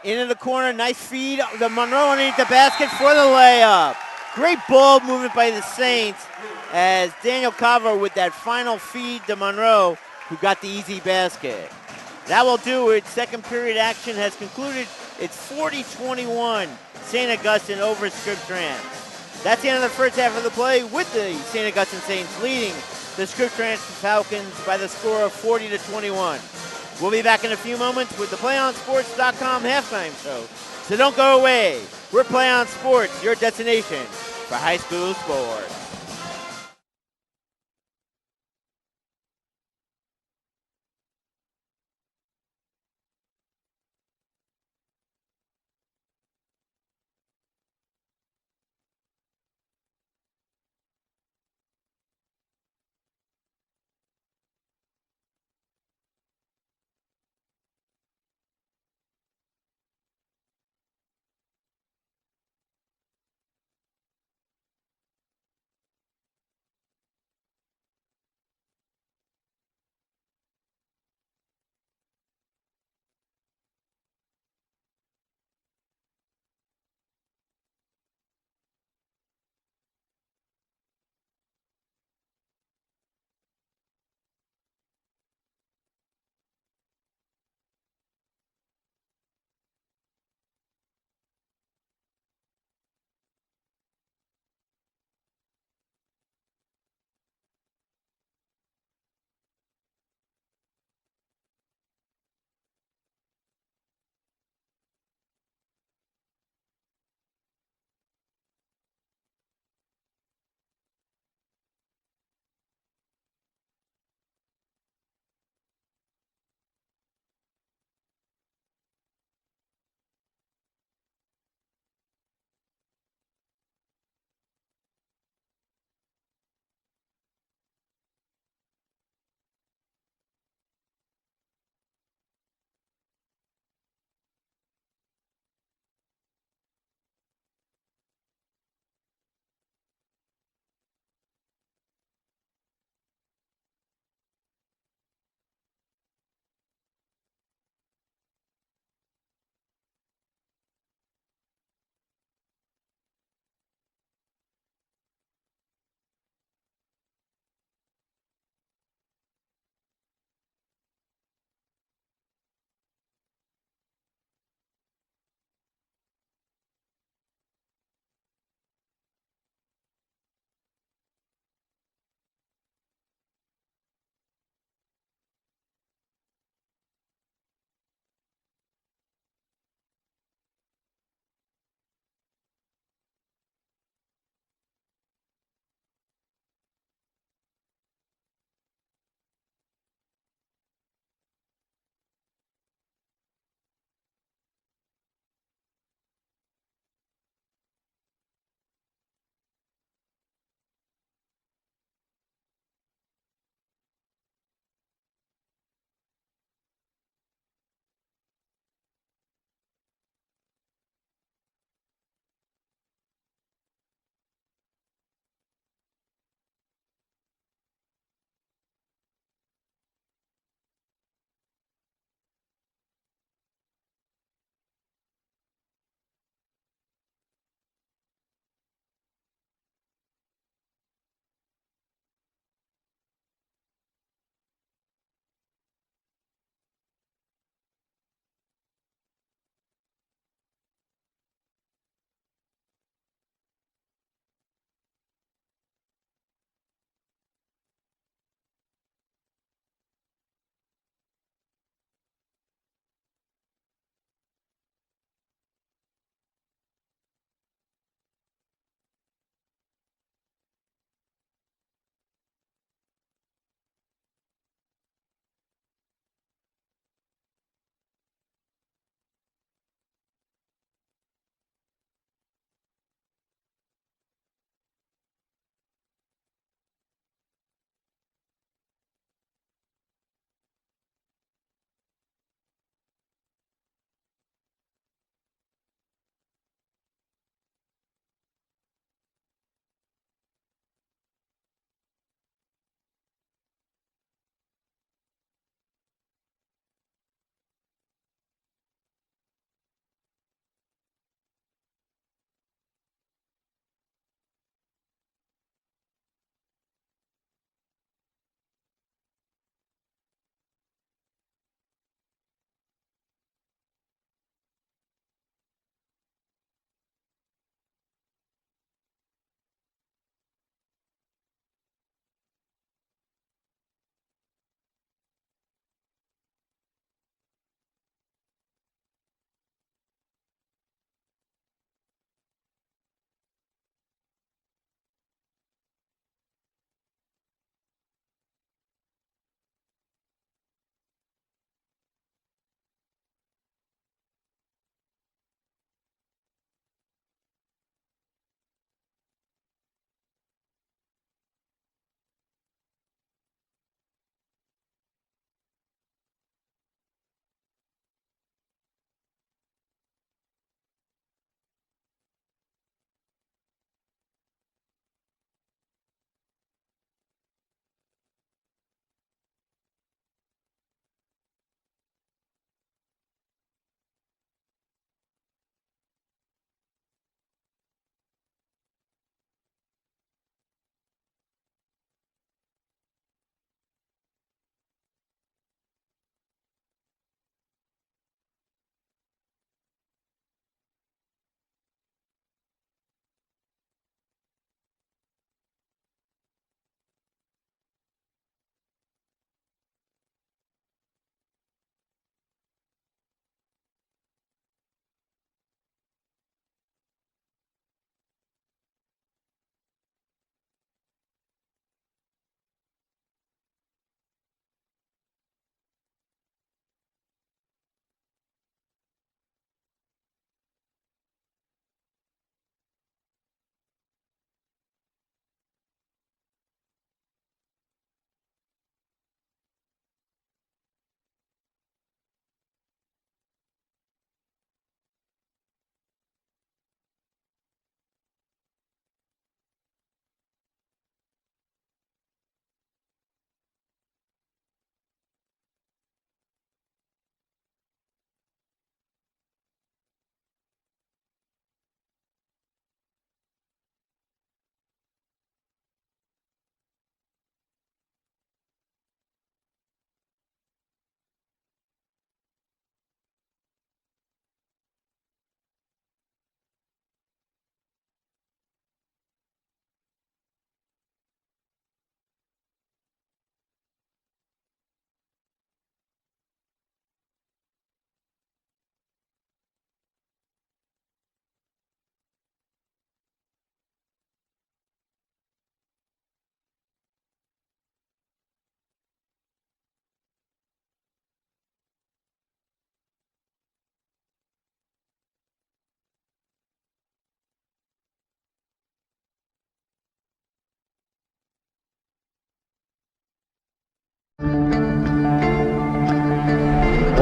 Into the corner, nice feed. The Monroe underneath the basket for the layup. Great ball movement by the Saints as Daniel Cava with that final feed to Monroe, who got the easy basket. That will do it. Second period action has concluded. It's 40-21. St. Augustine over Scripps Ranch. That's the end of the first half of the play with the St. Augustine Saints leading the Scripps Ranch Falcons by the score of 40-21. We'll be back in a few moments with the PlayOnSports.com halftime show. So don't go away. We're Play On Sports, your destination for high school sports.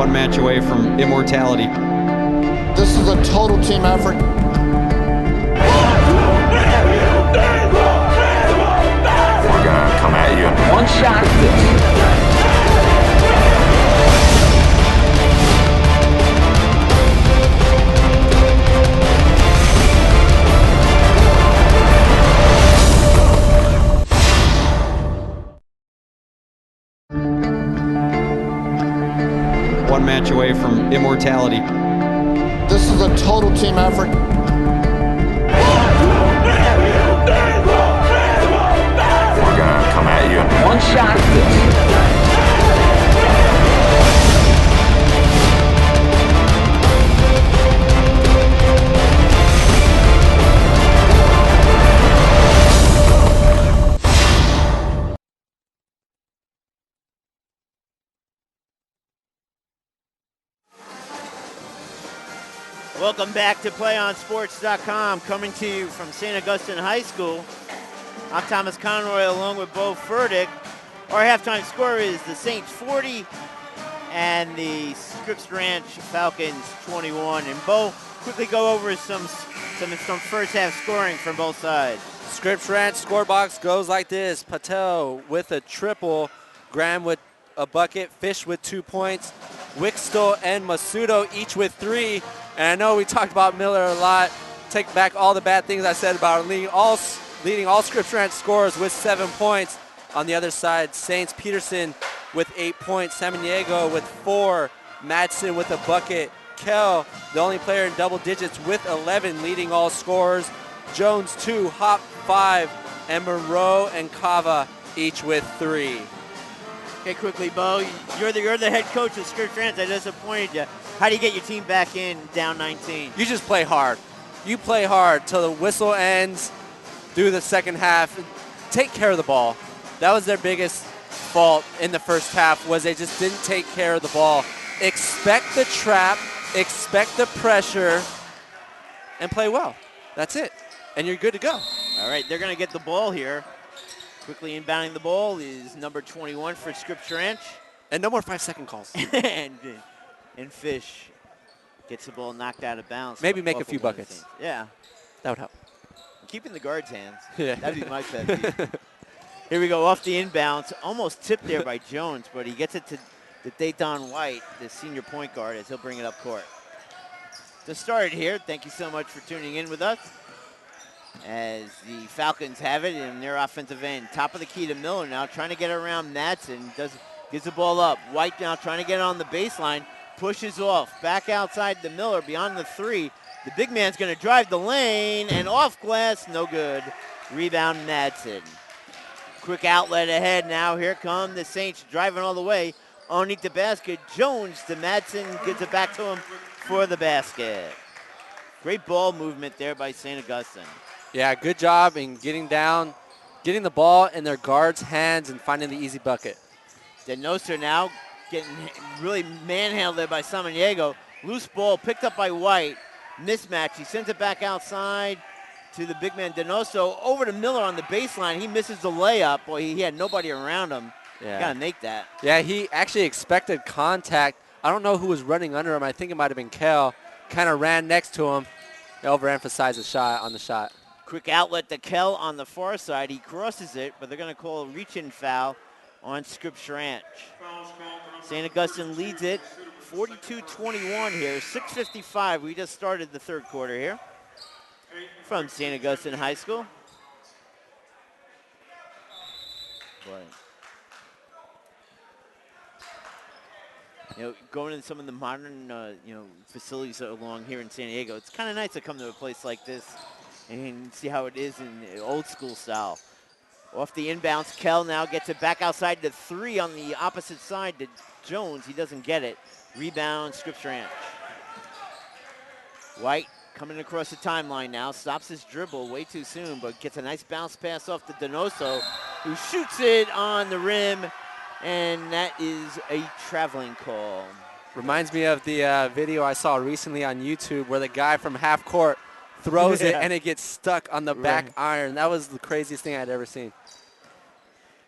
one match away from immortality. This is a total team effort. We're gonna come at you. One shot. One match away from immortality. This is a total team effort. We're gonna come at you. One shot. Welcome back to PlayOnSports.com, coming to you from St. Augustine High School. I'm Thomas Conroy along with Bo Furtick. Our halftime score is the Saints 40 and the Scripps Ranch Falcons 21. And Bo, quickly go over some first half scoring from both sides. Scripps Ranch scorebox goes like this. Patel with a triple, Graham with a bucket, Fish with 2 points, Wickstel and Masudo each with 3. And I know we talked about Miller a lot. Take back all the bad things I said about leading all Scripps Ranch scorers with 7 points. On the other side, Saints Peterson with 8 points, Samaniego with 4, Madsen with a bucket, Kell, the only player in double digits with 11, leading all scorers, Jones 2, Hop 5, and Monroe and Cava each with 3. Okay, quickly, Bo, you're the head coach of Scripps Ranch. I disappointed you. How do you get your team back in down 19? You just play hard. You play hard till the whistle ends through the second half. Take care of the ball. That was their biggest fault in the first half, was they just didn't take care of the ball. Expect the trap, expect the pressure, and play well. That's it. And you're good to go. All right, they're going to get the ball here. Quickly inbounding the ball is number 21 for Scripps Ranch. And no more 5-second calls. and Fish gets the ball knocked out of bounds. Maybe make a few buckets. Yeah. That would help. Keeping the guard's hands. Yeah. That'd be my pet peeve. Here we go, off the inbounds. Almost tipped there by Jones, but he gets it to Dayton White, the senior point guard, as he'll bring it up court. To start it here, thank you so much for tuning in with us. As the Falcons have it in their offensive end. Top of the key to Miller now, trying to get around Madsen. Gives the ball up. White now trying to get it on the baseline. Pushes off. Back outside to Miller, beyond the 3. The big man's going to drive the lane, and off glass, no good. Rebound, Madsen. Quick outlet ahead now. Here come the Saints driving all the way. Underneath the basket, Jones to Madsen. Gives it back to him for the basket. Great ball movement there by St. Augustine. Yeah, good job in getting down, getting the ball in their guards' hands and finding the easy bucket. Denoster now getting really manhandled there by Samaniego. Loose ball picked up by White. Mismatch. He sends it back outside to the big man Denoso. Over to Miller on the baseline. He misses the layup. Boy, he had nobody around him. Yeah. Got to make that. Yeah, he actually expected contact. I don't know who was running under him. I think it might have been Kell. Kind of ran next to him. He overemphasized the shot on the shot. Quick outlet to Kell on the far side. He crosses it, but they're going to call a reach-in foul on Scripps Ranch. St. Augustine leads it 42-21 here. 6:55. We just started the third quarter here from St. Augustine High School. Going into some of the modern, facilities along here in San Diego, it's kind of nice to come to a place like this and see how it is in old school style. Off the inbounds, Kell now gets it back outside to 3 on the opposite side to Jones. He doesn't get it. Rebound, Scripps Ranch. White coming across the timeline now, stops his dribble way too soon, but gets a nice bounce pass off to Denoso, who shoots it on the rim, and that is a traveling call. Reminds me of the video I saw recently on YouTube where the guy from half court throws it and it gets stuck on the back iron. That was the craziest thing I'd ever seen.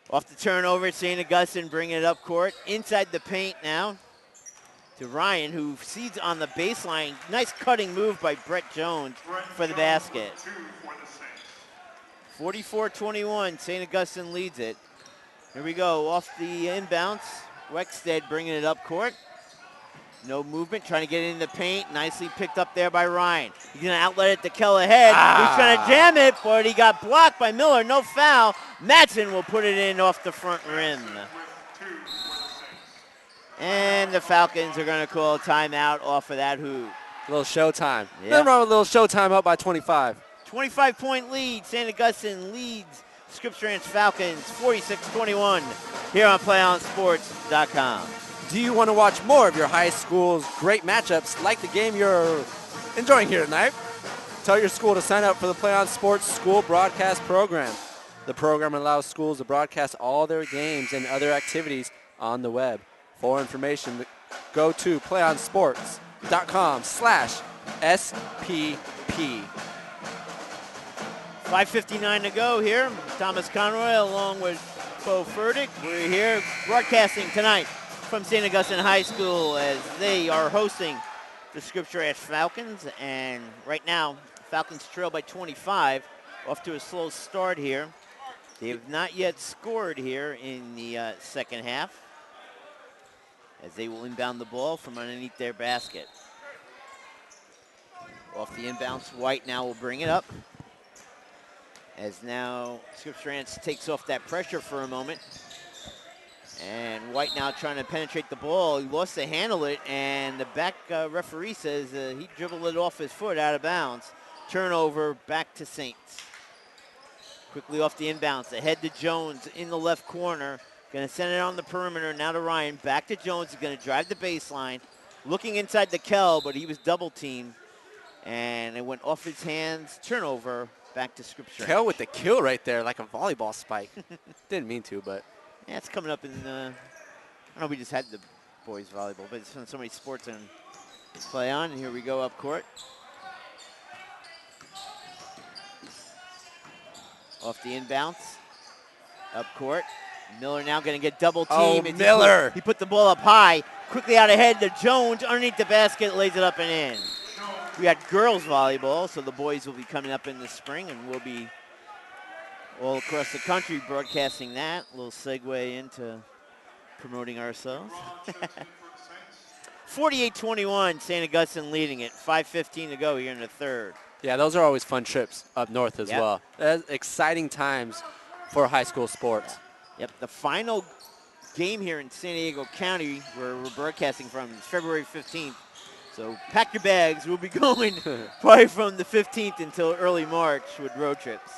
Off the turnover, St. Augustine bringing it up court. Inside the paint now. to Ryan, who sees on the baseline. Nice cutting move by Brett Jones for the basket. 44-21, St. Augustine leads it. Here we go, off the inbounds. Wexstead bringing it up court. No movement, trying to get it in the paint. Nicely picked up there by Ryan. He's going to outlet it to Kell ahead. He's trying to jam it, but he got blocked by Miller. No foul. Madsen will put it in off the front rim. And the Falcons are going to call a timeout off of that hoop. A little showtime. Yep. Nothing wrong with a little showtime up by 25. 25-point lead. St. Augustine leads Scripps Ranch Falcons 46-21 here on PlayOnSports.com. Do you want to watch more of your high school's great matchups like the game you're enjoying here tonight? Tell your school to sign up for the Play On Sports School Broadcast Program. The program allows schools to broadcast all their games and other activities on the web. For information, go to playonssports.com/SPP. 5:59 to go here. Thomas Conroy along with Bo Furtick. We're here broadcasting tonight from St. Augustine High School as they are hosting the Scripps Ranch Falcons. And right now, Falcons trail by 25, off to a slow start here. They have not yet scored here in the second half, as they will inbound the ball from underneath their basket. Off the inbounds, White now will bring it up. As now Scripps Ranch takes off that pressure for a moment. And White now trying to penetrate the ball. He lost to handle it, and the back referee says he dribbled it off his foot out of bounds. Turnover back to Saints. Quickly off the inbounds, ahead to Jones in the left corner. Going to send it on the perimeter, now to Ryan. Back to Jones, he's going to drive the baseline. Looking inside the Kell, but he was double teamed. And it went off his hands. Turnover back to Scripps Ranch. Kell with the kill right there, like a volleyball spike. Didn't mean to, but. Yeah, it's coming up in, I know we just had the boys volleyball, but it's been so many sports and play on. And here we go up court. Off the inbounds, up court. Miller now going to get double teamed. Oh, Miller. He put the ball up high. Quickly out ahead to Jones, underneath the basket, lays it up and in. We got girls volleyball, so the boys will be coming up in the spring, and we'll be all across the country broadcasting that. A little segue into promoting ourselves. 48-21, St. Augustine leading it. 5:15 to go here in the third. Yeah, those are always fun trips up north as well. That's exciting times for high school sports. Yep, the final game here in San Diego County, where we're broadcasting from, is February 15th. So pack your bags. We'll be going probably from the 15th until early March with road trips.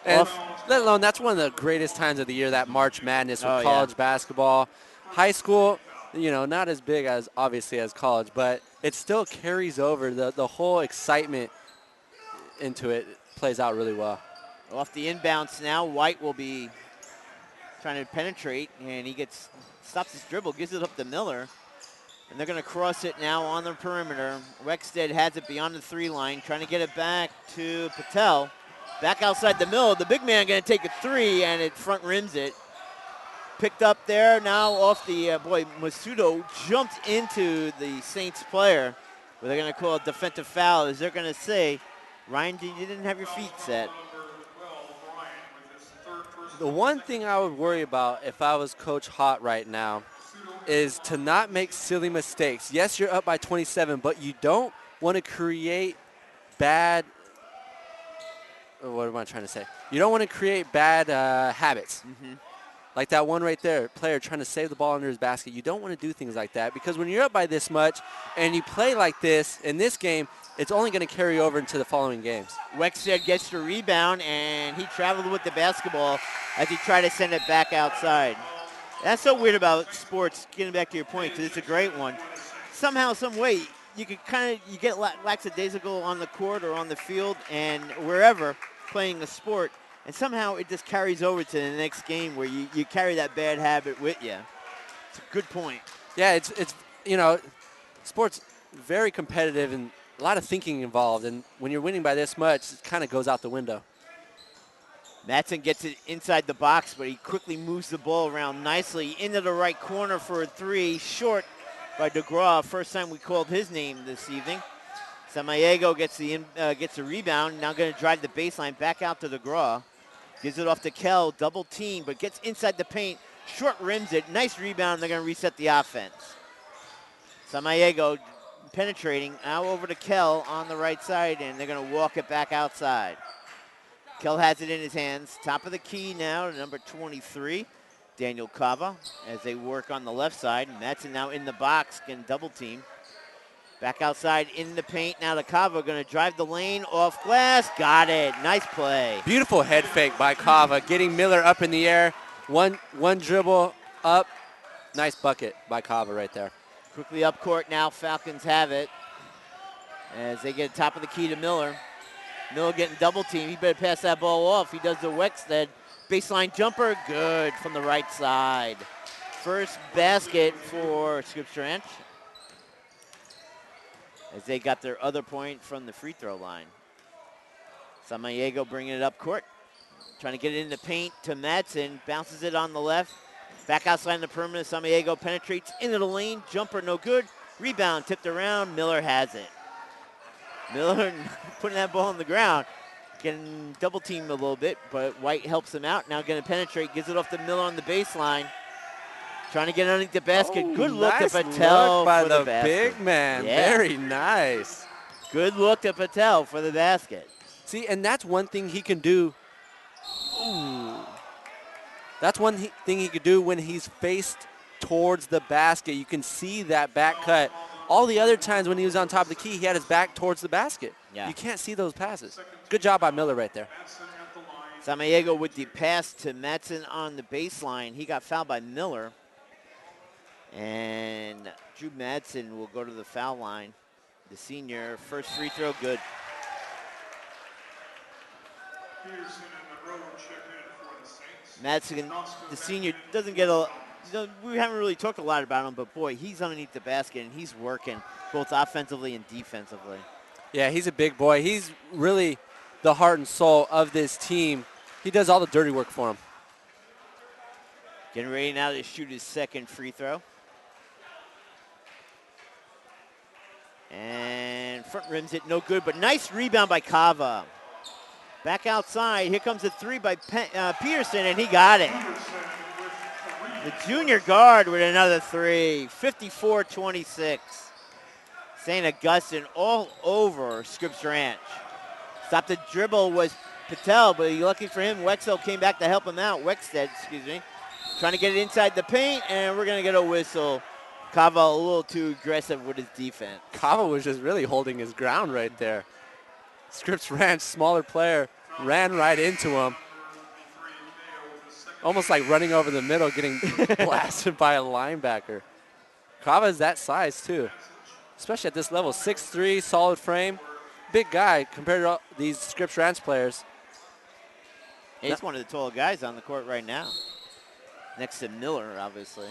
And let alone, that's one of the greatest times of the year, that March Madness with college basketball. High school, you know, not as big as, obviously, as college, but it still carries over. The whole excitement into it plays out really well. Off the inbounds now, White will be trying to penetrate, and he stops his dribble, gives it up to Miller. And they're going to cross it now on the perimeter. Wexstead has it beyond the three line, trying to get it back to Patel. Back outside the middle. The big man going to take a three, and it front rims it. Picked up there now off the, Masudo jumped into the Saints player. But they're going to call a defensive foul, as they're going to say, Ryan, you didn't have your feet set. The one thing I would worry about if I was Coach Hott right now is to not make silly mistakes. Yes, you're up by 27, but you don't want to create bad, what am I trying to say? You don't want to create bad habits. Like that one right there, player trying to save the ball under his basket. You don't want to do things like that, because when you're up by this much and you play like this in this game, it's only going to carry over into the following games. Wexstead gets the rebound, and he traveled with the basketball as he tried to send it back outside. That's so weird about sports, getting back to your point, because it's a great one. Somehow, some way, you get lackadaisical on the court or on the field and wherever playing a sport, and somehow it just carries over to the next game where you carry that bad habit with you. It's a good point. Yeah, it's sports very competitive and a lot of thinking involved, and when you're winning by this much, it kind of goes out the window. Madsen gets it inside the box, but he quickly moves the ball around nicely into the right corner for a three. Short by DeGraw. First time we called his name this evening. Samaniego gets the rebound. Now going to drive the baseline back out to DeGraw. Gives it off to Kell, double team, but gets inside the paint. Short rims it. Nice rebound. They're going to reset the offense. Samaniego penetrating. Now over to Kell on the right side, and they're going to walk it back outside. Kell has it in his hands. Top of the key now to number 23, Daniel Cava, as they work on the left side. Madsen now in the box, getting double team. Back outside in the paint. Now to Cava, going to drive the lane off glass. Got it. Nice play. Beautiful head fake by Cava, getting Miller up in the air. One dribble up. Nice bucket by Cava right there. Quickly up court now. Falcons have it as they get top of the key to Miller. Miller getting double team. He better pass that ball off. He does the Wexstead baseline jumper. Good from the right side. First basket for Scripps Ranch, as they got their other point from the free throw line. Samaniego bringing it up court. Trying to get it in the paint to Madsen. Bounces it on the left. Back outside in the perimeter. Samaniego penetrates into the lane. Jumper no good. Rebound tipped around. Miller has it. Miller putting that ball on the ground. Getting double teamed a little bit, but White helps him out. Now going to penetrate. Gives it off to Miller on the baseline. Trying to get underneath the basket. Oh, Good look nice to Patel look by for the the basket. big man. Yeah. Very nice. Good look to Patel for the basket. See, and that's one thing he can do. Ooh. That's one thing he could do when he's faced towards the basket. You can see that back cut. All the other times when he was on top of the key, he had his back towards the basket. Yeah. You can't see those passes. Good job by Miller right there. Samaniego with the pass to Madsen on the baseline. He got fouled by Miller. And Drew Madsen will go to the foul line. The senior, first free throw, good. Pearson and the road check in for the Saints. Madsen, the senior, doesn't get a, we haven't really talked a lot about him, but boy, he's underneath the basket and he's working both offensively and defensively. Yeah, he's a big boy. He's really the heart and soul of this team. He does all the dirty work for him. Getting ready now to shoot his second free throw. And front rims it, no good, but nice rebound by Cava. Back outside, here comes a three by Peterson, and he got it. The junior guard with another three, 54-26. St. Augustine all over Scripps Ranch. Stop the dribble was Patel, but lucky for him, Wexstead came back to help him out. Trying to get it inside the paint, and we're going to get a whistle. Cava a little too aggressive with his defense. Cava was just really holding his ground right there. Scripps Ranch, smaller player, ran right into him. Almost like running over the middle, getting blasted by a linebacker. Cava is that size too, especially at this level. 6'3", solid frame, big guy compared to these Scripps Ranch players. He's one of the taller guys on the court right now. Next to Miller, obviously.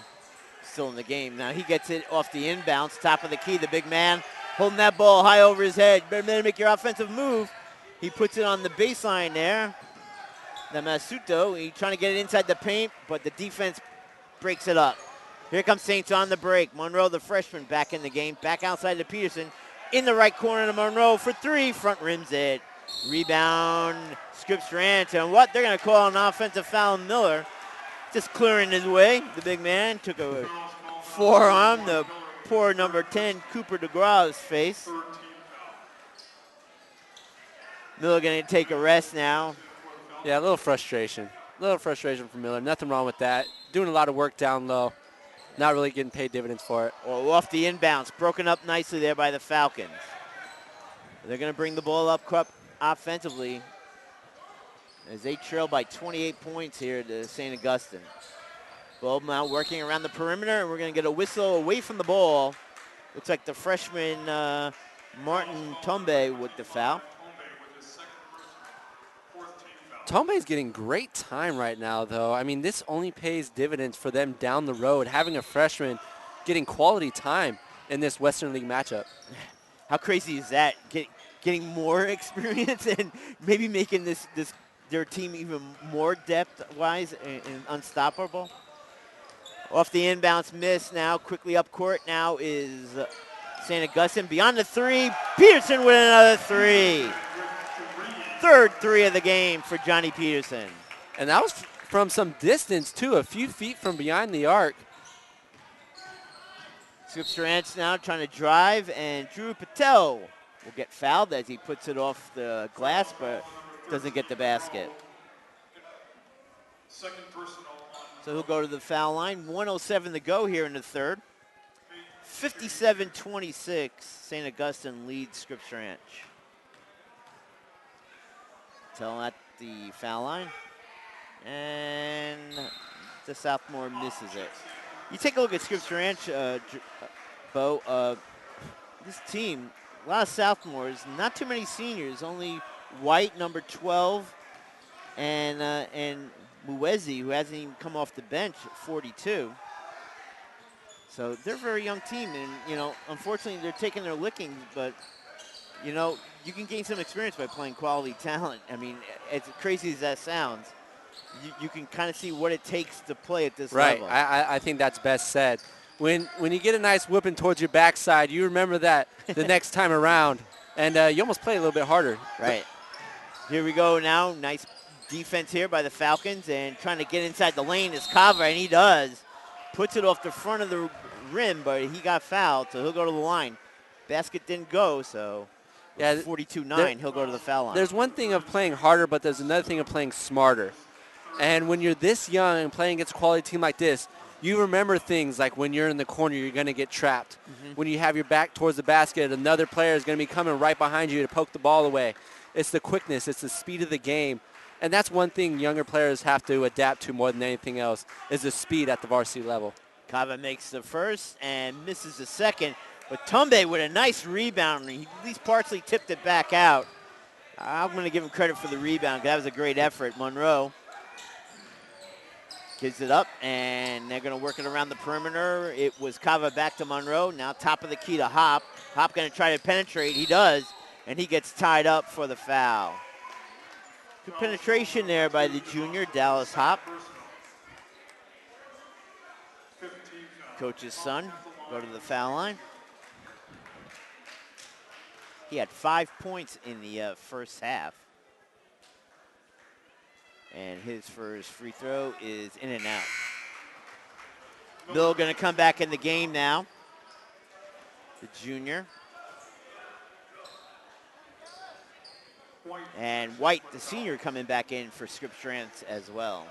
Still in the game. Now he gets it off the inbounds, top of the key, the big man holding that ball high over his head. Better make your offensive move. He puts it on the baseline there. The Masuto, he's trying to get it inside the paint, but the defense breaks it up. Here comes Saints on the break. Monroe, the freshman, back in the game. Back outside to Peterson. In the right corner to Monroe for three. Front rims it. Rebound, Scripps Ranch. And what? They're going to call an offensive foul on Miller. Just clearing his way. The big man took a forearm. The poor number 10, Cooper DeGraw's face. Miller going to take a rest now. Yeah, a little frustration. A little frustration for Miller. Nothing wrong with that. Doing a lot of work down low. Not really getting paid dividends for it. Or off the inbounds. Broken up nicely there by the Falcons. They're going to bring the ball up offensively as they trail by 28 points here to St. Augustine. Ball now working around the perimeter, and we're going to get a whistle away from the ball. Looks like the freshman Martin Tombe with the foul. Tombe's getting great time right now, though. I mean, this only pays dividends for them down the road, having a freshman getting quality time in this Western League matchup. How crazy is that? Getting more experience and maybe making their team even more depth-wise and unstoppable? Off the inbounds miss now. Quickly up court now is St. Augustine. Beyond the three. Peterson with another three. Third three of the game for Johnny Peterson. And that was from some distance, too, a few feet from behind the arc. Scripps Ranch now trying to drive, and Drew Patel will get fouled as he puts it off the glass, but doesn't get the basket. Second personal. So he'll go to the foul line. 1:07 to go here in the third. 57-26, St. Augustine leads Scripps Ranch. Patel at the foul line. And the sophomore misses it. You take a look at Scripps Ranch, Bo. This team, a lot of sophomores, not too many seniors. Only White, number 12, and Muezi, who hasn't even come off the bench at 42. So they're a very young team, and unfortunately, they're taking their lickings. But you can gain some experience by playing quality talent. I mean, as crazy as that sounds, you can kind of see what it takes to play at this level. Right. I think that's best said. When you get a nice whipping towards your backside, you remember that the next time around, and you almost play a little bit harder. Right. Here we go now. Nice defense here by the Falcons, and trying to get inside the lane is Kava, and he does. Puts it off the front of the rim, but he got fouled, so he'll go to the line. Basket didn't go, so 42-9, he'll go to the foul line. There's one thing of playing harder, but there's another thing of playing smarter. And when you're this young and playing against a quality team like this, you remember things like when you're in the corner, you're going to get trapped. Mm-hmm. When you have your back towards the basket, another player is going to be coming right behind you to poke the ball away. It's the quickness. It's the speed of the game. And that's one thing younger players have to adapt to more than anything else, is the speed at the varsity level. Kava makes the first and misses the second. But Tumbe with a nice rebound. He at least partially tipped it back out. I'm going to give him credit for the rebound, because that was a great effort. Monroe gives it up, and they're going to work it around the perimeter. It was Kava back to Monroe. Now top of the key to Hop. Hop going to try to penetrate. He does, and he gets tied up for the foul. Good penetration there by the junior, Dallas Hop. Coach's son, go to the foul line. He had 5 points in the first half. And his first free throw is in and out. Bill going to come back in the game now. The junior. And White, the senior, coming back in for Scripps Ranch as well.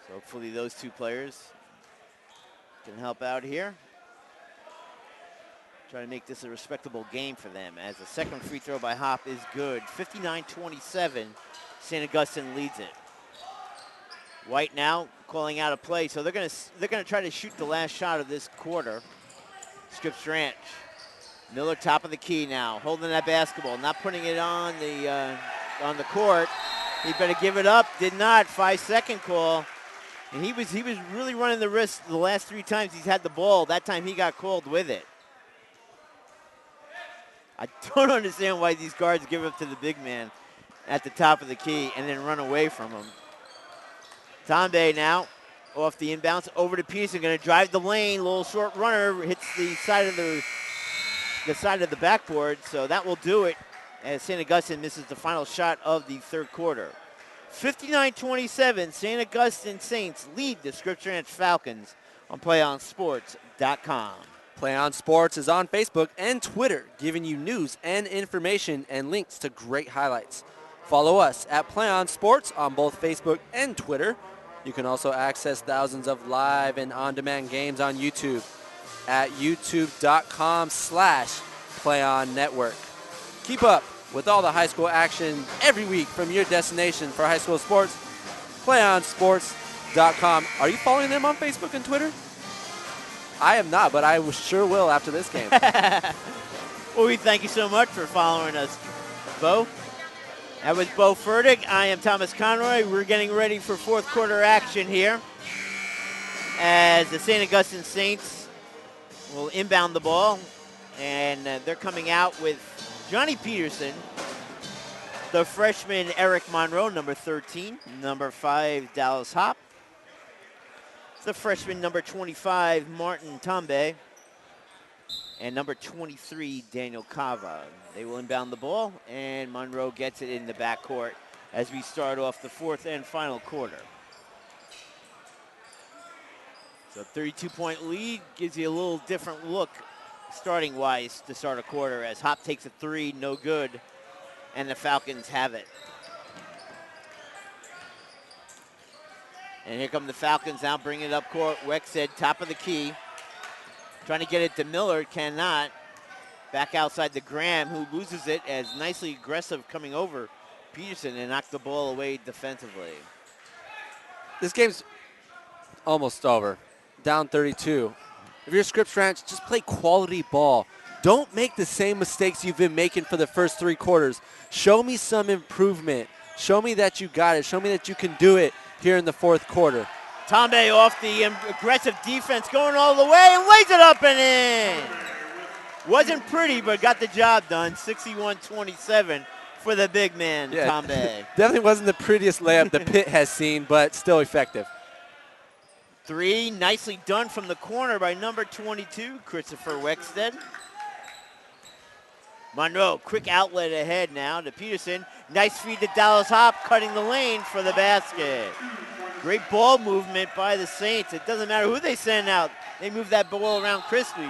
So hopefully those two players can help out here. Try to make this a respectable game for them, as the second free throw by Hop is good. 59-27, St. Augustine leads it. White now calling out a play, so they're gonna try to shoot the last shot of this quarter. Scripps Ranch. Miller top of the key now, holding that basketball, not putting it on the court. He better give it up. Did not. 5-second call. And he was really running the risk the last 3 times he's had the ball. That time he got called with it. I don't understand why these guards give up to the big man at the top of the key and then run away from him. Tombe now off the inbounds over to Peterson, going to drive the lane. Little short runner hits the side of the backboard, so that will do it as St. Augustine misses the final shot of the third quarter. 59-27, St. Augustine Saints lead the Scripps Ranch Falcons on PlayOnSports.com. Play On Sports is on Facebook and Twitter, giving you news and information and links to great highlights. Follow us at Play On Sports on both Facebook and Twitter. You can also access thousands of live and on-demand games on YouTube at youtube.com/PlayOnNetwork. Keep up with all the high school action every week from your destination for high school sports, PlayOnSports.com. Are you following them on Facebook and Twitter? I am not, but I sure will after this game. Well, we thank you so much for following us, Bo. That was Bo Furtick. I am Thomas Conroy. We're getting ready for fourth quarter action here as the St. Augustine Saints will inbound the ball, and they're coming out with Johnny Peterson, the freshman Eric Monroe, number 13, number 5, Dallas Hop, The freshman, number 25, Martin Tombe, and number 23, Daniel Cava. They will inbound the ball, and Monroe gets it in the backcourt as we start off the fourth and final quarter. So 32-point lead gives you a little different look starting-wise to start a quarter as Hop takes a three, no good, and the Falcons have it. And here come the Falcons now, bringing it up court. Wexted, top of the key. Trying to get it to Miller, cannot. Back outside to Graham, who loses it as nicely aggressive coming over Peterson and knocked the ball away defensively. This game's almost over. Down 32. If you're Scripps Ranch, just play quality ball. Don't make the same mistakes you've been making for the first three quarters. Show me some improvement. Show me that you got it. Show me that you can do it here in the fourth quarter. Tombe off the aggressive defense, going all the way and lays it up and in. Wasn't pretty, but got the job done. 61-27 for the big man, Tombe. Definitely wasn't the prettiest layup the pit has seen, but still effective. Three, nicely done from the corner by number 22, Christopher Wexted. Monroe, quick outlet ahead now to Peterson. Nice feed to Dallas Hop, cutting the lane for the basket. Great ball movement by the Saints. It doesn't matter who they send out. They move that ball around crisply.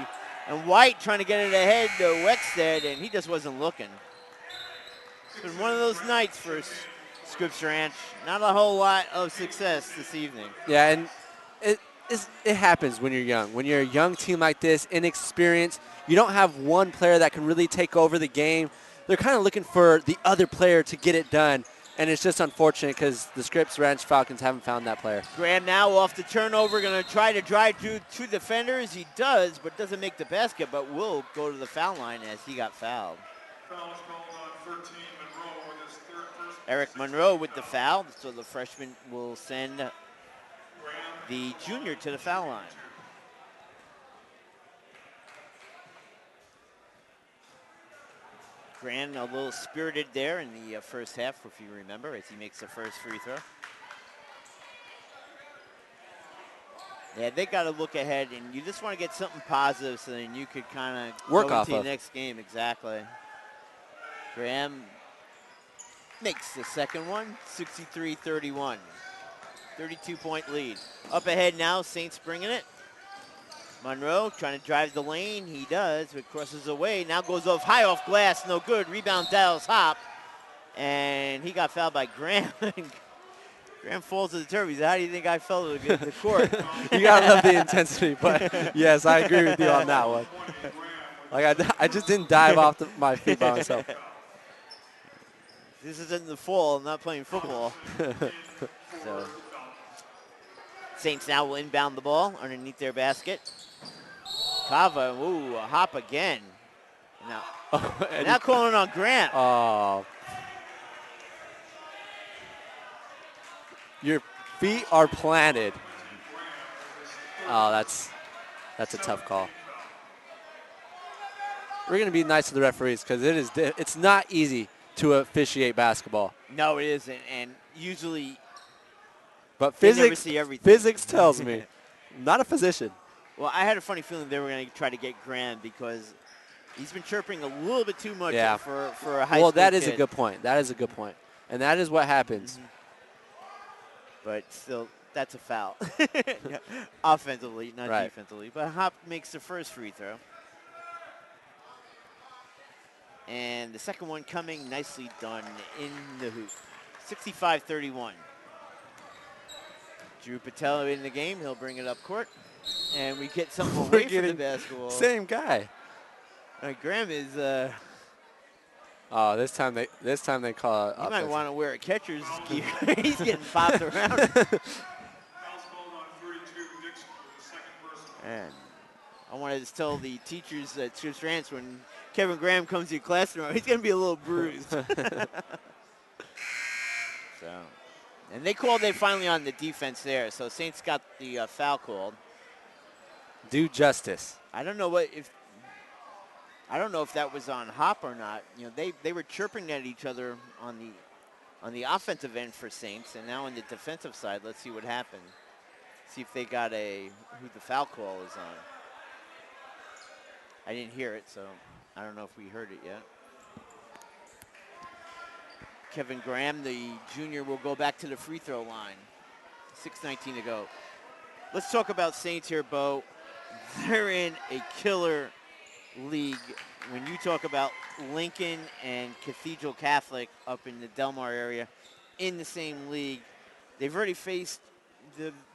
And White trying to get it ahead to Wexted, and he just wasn't looking. It's been one of those nights for Scripps Ranch. Not a whole lot of success this evening. Yeah, and it happens when you're young. When you're a young team like this, inexperienced, you don't have one player that can really take over the game. They're kind of looking for the other player to get it done, and it's just unfortunate because the Scripps Ranch Falcons haven't found that player. Graham now off the turnover, going to try to drive through two defenders. He does, but doesn't make the basket, but will go to the foul line as he got fouled. Foul's called on 13, Monroe with his third personal. Eric Monroe with the foul, so the freshman will send the junior to the foul line. Graham a little spirited there in the first half, if you remember, as he makes the first free throw. Yeah, they got to look ahead, and you just want to get something positive so then you could kind of work go off into of the next game. Exactly. Graham makes the second one, 63-31. 32-point lead. Up ahead now, Saints bringing it. Monroe trying to drive the lane. He does, but crosses away. Now goes high off glass, no good. Rebound Dallas Hop. And he got fouled by Graham. Graham falls to the turf. He said, how do you think I fell to the court? You got to love the intensity, but yes, I agree with you on that one. Like I just didn't dive off my feet by myself. This isn't the fall. I'm not playing football. So Saints now will inbound the ball underneath their basket. Cava, ooh, a hop again. Now calling on Grant. Oh. Your feet are planted. Oh, that's a tough call. We're going to be nice to the referees because it's not easy to officiate basketball. No, it isn't, and usually but they never see everything. Physics tells me. I'm not a physician. Well, I had a funny feeling they were going to try to get Graham because he's been chirping a little bit too much for a high school Well, that is kid. a good point. That is a good point. And that is what happens. Mm-hmm. But still, that's a foul. Offensively, not defensively. But Hop makes the first free throw. And the second one coming, nicely done in the hoop. 65-31. Drew Patel in the game. He'll bring it up court. And we get something away from the basketball. Same guy. Graham is... oh, this time they call it. You might want to wear a catcher's gear. He's getting popped around. Foul's called on 32, Dixon with the second personal. And I wanted to tell the teachers at Scripps Ranch when Kevin Graham comes to your classroom, he's going to be a little bruised. And they called it finally on the defense there. So Saints got the foul called. Do justice. I don't know if that was on Hop or not. You know, they were chirping at each other on the offensive end for Saints, and now on the defensive side, let's see what happens. See if they got who the foul call is on. I didn't hear it, so I don't know if we heard it yet. Kevin Graham, the junior, will go back to the free throw line. 6:19 to go. Let's talk about Saints here, Bo. They're in a killer league. When you talk about Lincoln and Cathedral Catholic up in the Delmar area in the same league, they've already faced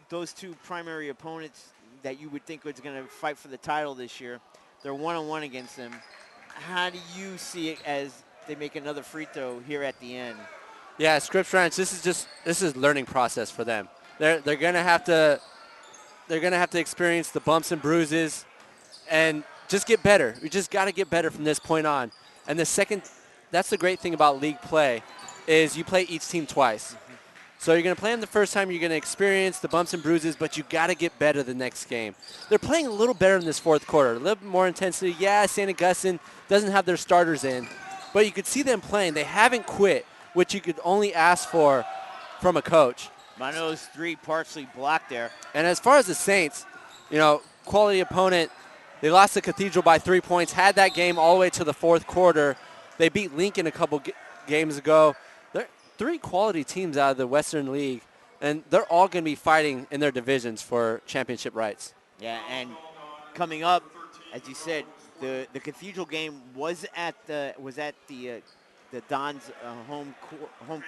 those two primary opponents that you would think was going to fight for the title this year. They're 1-on-1 against them. How do you see it as they make another free throw here at the end? Yeah, Scripps Ranch, this is learning process for them. They're gonna have to experience the bumps and bruises and just get better. We just gotta get better from this point on. And that's the great thing about league play, is you play each team twice. So you're going to play them the first time, you're going to experience the bumps and bruises, but you got to get better the next game. They're playing a little better in this fourth quarter, a little bit more intensity. Yeah, St. Augustine doesn't have their starters in, but you could see them playing. They haven't quit, which you could only ask for from a coach. Mano's three partially blocked there. And as far as the Saints, quality opponent, they lost to Cathedral by 3 points, had that game all the way to the fourth quarter. They beat Lincoln a couple games ago. Three quality teams out of the Western League, and they're all going to be fighting in their divisions for championship rights. Yeah, and coming up, as you said, the Cathedral game was at the Don's home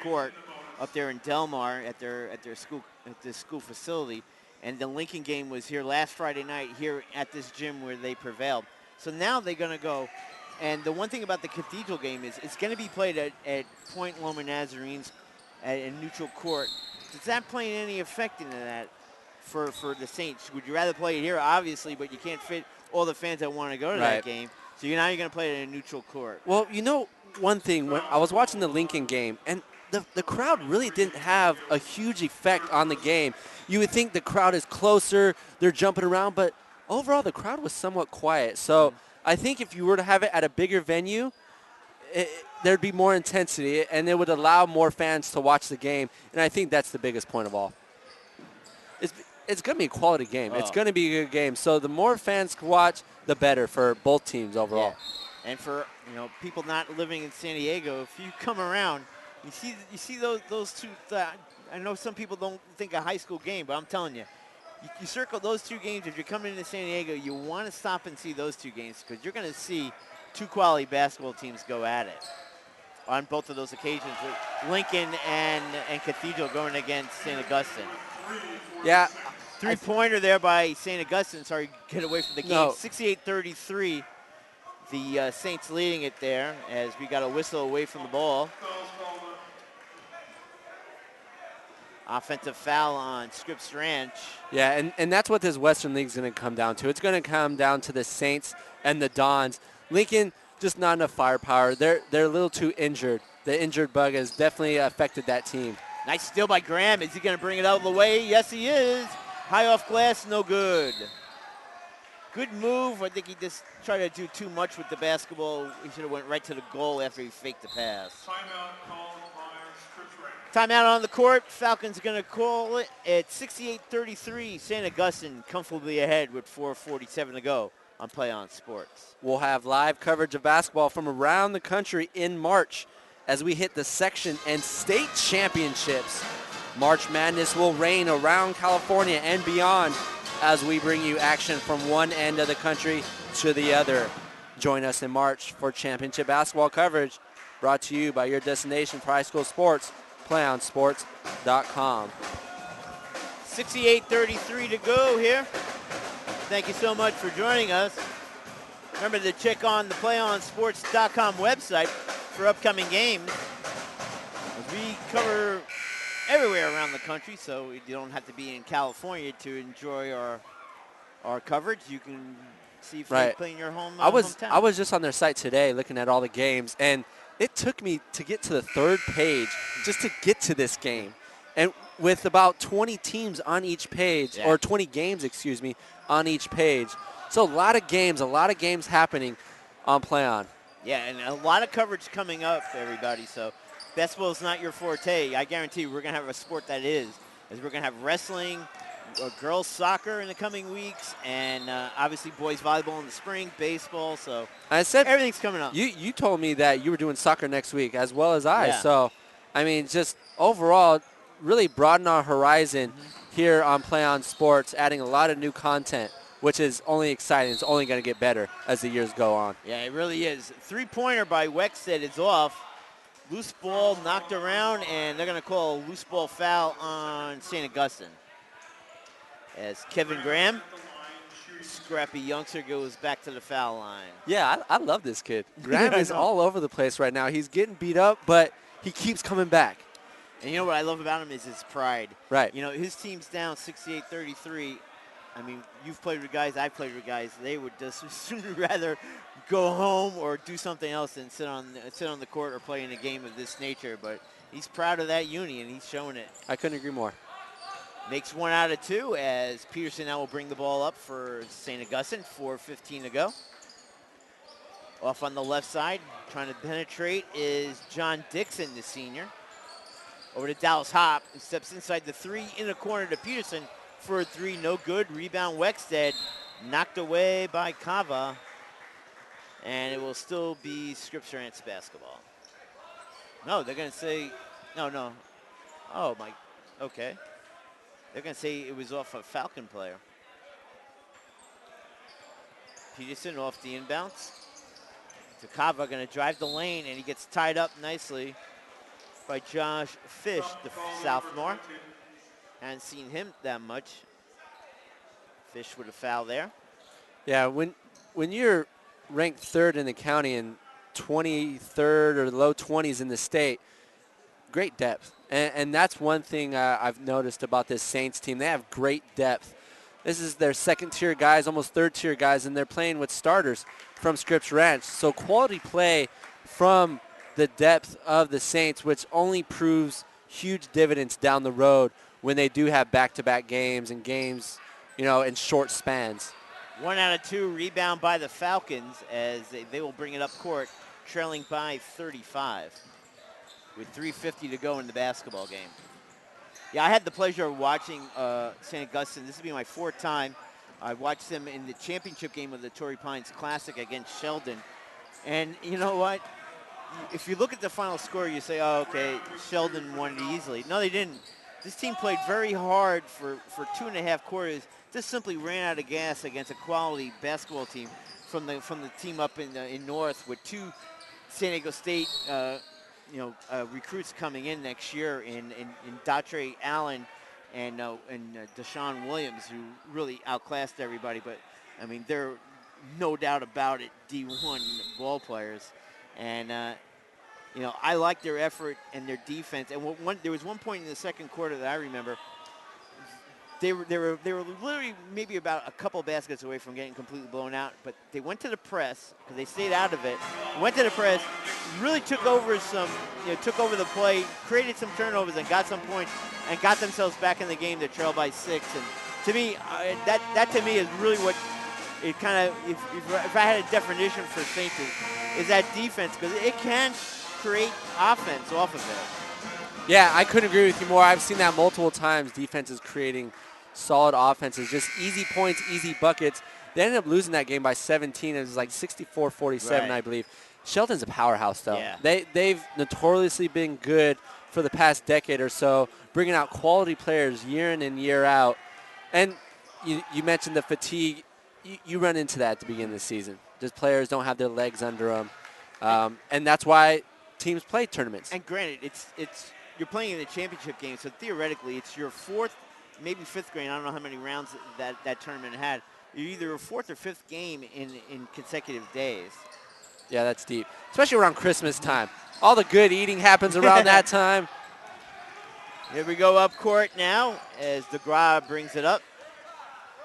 court up there in Delmar at their school facility, and the Lincoln game was here last Friday night here at this gym where they prevailed. So now they're going to go. And the one thing about the Cathedral game is it's going to be played at Point Loma Nazarenes at a neutral court. Does that play any effect into that for the Saints? Would you rather play it here, obviously, but you can't fit all the fans that want to go to that game. So now you're going to play it at a neutral court. Well, one thing, when I was watching the Lincoln game, and the crowd really didn't have a huge effect on the game. You would think the crowd is closer, they're jumping around, but overall the crowd was somewhat quiet. So I think if you were to have it at a bigger venue, there'd be more intensity, and it would allow more fans to watch the game, and I think that's the biggest point of all. It's going to be a quality game. It's going to be a good game. So the more fans can watch, the better for both teams overall. Yeah. And for people not living in San Diego, if you come around, you see those two. I know some people don't think a high school game, but I'm telling you. You circle those two games. If you're coming into San Diego, you want to stop and see those two games because you're going to see two quality basketball teams go at it on both of those occasions, with Lincoln and Cathedral going against St. Augustine. Yeah. Three-pointer there by St. Augustine. Sorry, get away from the game. No. 68-33. The Saints leading it there as we got a whistle away from the ball. Offensive foul on Scripps Ranch. Yeah, and that's what this Western League is going to come down to. It's going to come down to the Saints and the Dons. Lincoln, just not enough firepower. They're a little too injured. The injured bug has definitely affected that team. Nice steal by Graham. Is he going to bring it out of the way? Yes, he is. High off glass, no good. Good move. I think he just tried to do too much with the basketball. He should have went right to the goal after he faked the pass. Timeout called by Scripps Ranch. Timeout on the court. Falcons going to call it at 68-33. St. Augustine comfortably ahead with 4:47 to go on Play On Sports. We'll have live coverage of basketball from around the country in March as we hit the section and state championships. March Madness will reign around California and beyond as we bring you action from one end of the country to the other. Join us in March for championship basketball coverage brought to you by your destination for high school sports, playonsports.com. 68-33 to go here. Thank you so much for joining us. Remember to check on the playonsports.com website for upcoming games. As we cover everywhere around the country, so you don't have to be in California to enjoy our coverage. You can see if you play in your hometown. I was just on their site today looking at all the games, and it took me to get to the third page just to get to this game. And with about 20 teams on each page, or 20 games, excuse me, on each page. So a lot of games happening on Play On. Yeah, and a lot of coverage coming up, everybody. So basketball is not your forte. I guarantee you we're going to have a sport that is. As we're going to have wrestling, girls soccer in the coming weeks, and obviously boys volleyball in the spring, baseball. So I said everything's coming up. You told me that you were doing soccer next week as well as I. Yeah. So, I mean, just overall, really broaden our horizon here on Play On Sports, adding a lot of new content, which is only exciting. It's only going to get better as the years go on. Yeah, it really is. Three-pointer by Wexted is off. Loose ball knocked around, and they're going to call a loose ball foul on St. Augustine. As Kevin Graham, scrappy youngster, goes back to the foul line. Yeah, I love this kid. Graham is all over the place right now. He's getting beat up, but he keeps coming back. And you know what I love about him is his pride. Right. You know, his team's down 68-33. I mean, you've played with guys, I've played with guys. They would just sooner rather go home or do something else than sit on the court or play in a game of this nature. But he's proud of that uni, and he's showing it. I couldn't agree more. Makes 1 out of 2 as Peterson now will bring the ball up for St. Augustine. 4:15 to go. Off on the left side, trying to penetrate is John Dixon, the senior. Over to Dallas Hop, who steps inside the 3 in the corner to Peterson for a 3, no good. Rebound Wexted, knocked away by Kava. And it will still be Scripps Ranch basketball. No, they're going to say, no. Oh, my, okay. They're going to say it was off a Falcon player. Peterson off the inbounds. Takava going to drive the lane, and he gets tied up nicely by Josh Fish, the sophomore. Hadn't seen him that much. Fish with a foul there. Yeah, when you're ranked 3rd in the county and 23rd or low 20s in the state, great depth. And that's one thing I've noticed about this Saints team. They have great depth. This is their 2nd-tier guys, almost 3rd-tier guys, and they're playing with starters from Scripps Ranch. So quality play from the depth of the Saints, which only proves huge dividends down the road when they do have back-to-back games and games, you know, in short spans. 1 out of 2, rebound by the Falcons as they will bring it up court, trailing by 35. With 3:50 to go in the basketball game. Yeah, I had the pleasure of watching St. Augustine. This will be my 4th time. I watched them in the championship game of the Torrey Pines Classic against Sheldon. And you know what? If you look at the final score, you say, oh, okay, Sheldon won it easily. No, they didn't. This team played very hard for 2.5 quarters. Just simply ran out of gas against a quality basketball team from the team up in North with 2 San Diego State recruits coming in next year in Datre Allen and Deshaun Williams, who really outclassed everybody. But, I mean, they're no doubt about it D1 ball players. And, I like their effort and their defense. And there was one point in the second quarter that I remember. They were literally maybe about a couple baskets away from getting completely blown out, but they went to the press because they stayed out of it. Went to the press, really took over the play, created some turnovers, and got some points, and got themselves back in the game to trail by 6. And to me, that to me is really what it kind of. If I had a definition for Saints, is that defense, because it can create offense off of it. Yeah, I couldn't agree with you more. I've seen that multiple times. Defense is creating solid offenses, just easy points, easy buckets. They ended up losing that game by 17. It was like 64-47, right. I believe. Sheldon's a powerhouse, though. Yeah. They've notoriously been good for the past decade or so, bringing out quality players year in and year out. And you mentioned the fatigue. You run into that at the beginning of the season. Just players don't have their legs under them. And that's why teams play tournaments. And granted, it's you're playing in the championship game, so theoretically it's your 4th, maybe 5th game. I don't know how many rounds that tournament had. You're either a 4th or 5th game in consecutive days. Yeah, that's deep, especially around Christmas time. All the good eating happens around that time. Here we go up court now as DeGraw brings it up.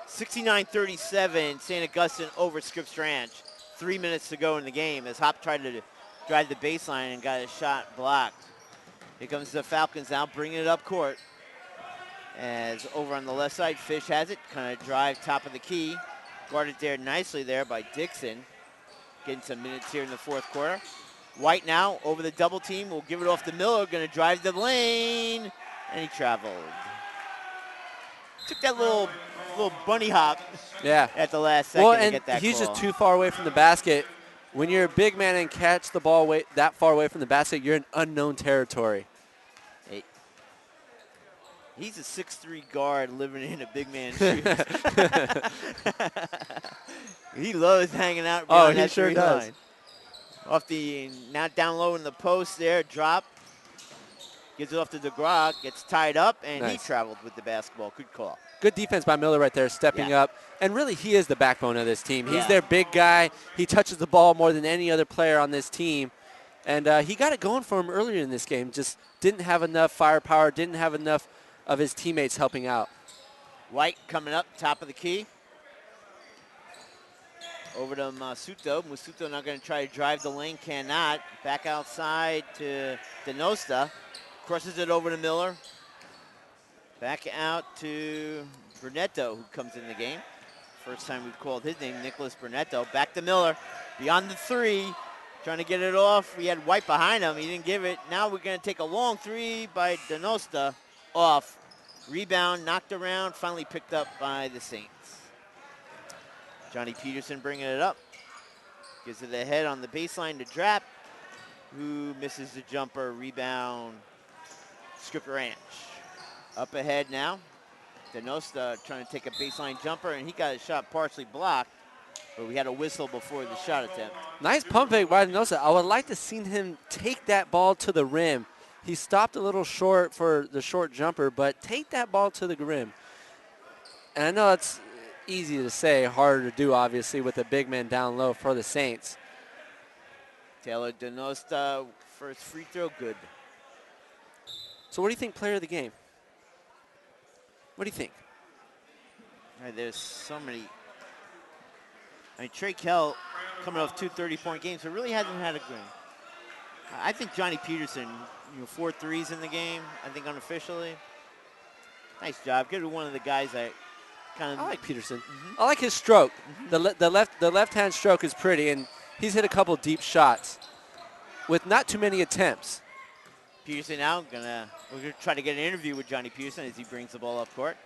69-37, St. Augustine over Scripps Ranch. 3 minutes to go in the game as Hop tried to drive the baseline and got his shot blocked. Here comes the Falcons now, bringing it up court. As over on the left side, Fish has it, kind of drive top of the key. Guarded there nicely there by Dixon. Getting some minutes here in the 4th quarter. White now over the double team. Will give it off to Miller, going to drive the lane, and he traveled. took that little bunny hop Yeah. at the last second Well, to and get that he's call. just too far away from the basket. When you're a big man and catch the ball that far away from the basket, you're in unknown territory. Hey. He's a 6'3" guard living in a big man's shoes. He loves hanging out behind that sure three does. line. Off the, now down low in the post there, drop. Gives it off to DeGraw, gets tied up, and he Nice. traveled with the basketball. Good call. Good defense by Miller right there, stepping up. And really, he is the backbone of this team. He's their big guy. He touches the ball more than any other player on this team. And he got it going for him earlier in this game. Just didn't have enough firepower, didn't have enough of his teammates helping out. White coming up, top of the key. Over to Masuto. Masuto not going to try to drive the lane, cannot. Back outside to DeNosta. Crosses it over to Miller. Back out to Brunetto, who comes in the game. First time we've called his name, Nicholas Brunetto. Back to Miller. Beyond the three. Trying to get it off. We had White behind him. He didn't give it. Now we're going to take a long three by DeNosta. Off. Rebound, knocked around, finally picked up by the Saints. Johnny Peterson bringing it up. Gives it ahead on the baseline to Drapp, who misses the jumper. Rebound, Scripps Ranch. Up ahead now. DeNosta trying to take a baseline jumper, and he got his shot partially blocked, but we had a whistle before the shot attempt. Nice pump fake by DeNosta. I would like to see him take that ball to the rim. He stopped a little short for the short jumper, but take that ball to the rim. And I know it's easy to say, harder to do, obviously, with a big man down low for the Saints. Taylor DeNosta, first free throw, good. So what do you think player of the game? What do you think? All right, there's so many. I mean, Trey Kell coming off 2 30-point games, so really hasn't had a game. I think Johnny Peterson, 4 threes in the game, I think unofficially. Nice job. Good to one of the guys that kind of. I like Peterson. I like his stroke. The left-hand stroke is pretty, and he's hit a couple deep shots with not too many attempts. Peterson now, we're gonna try to get an interview with Johnny Peterson as he brings the ball up court.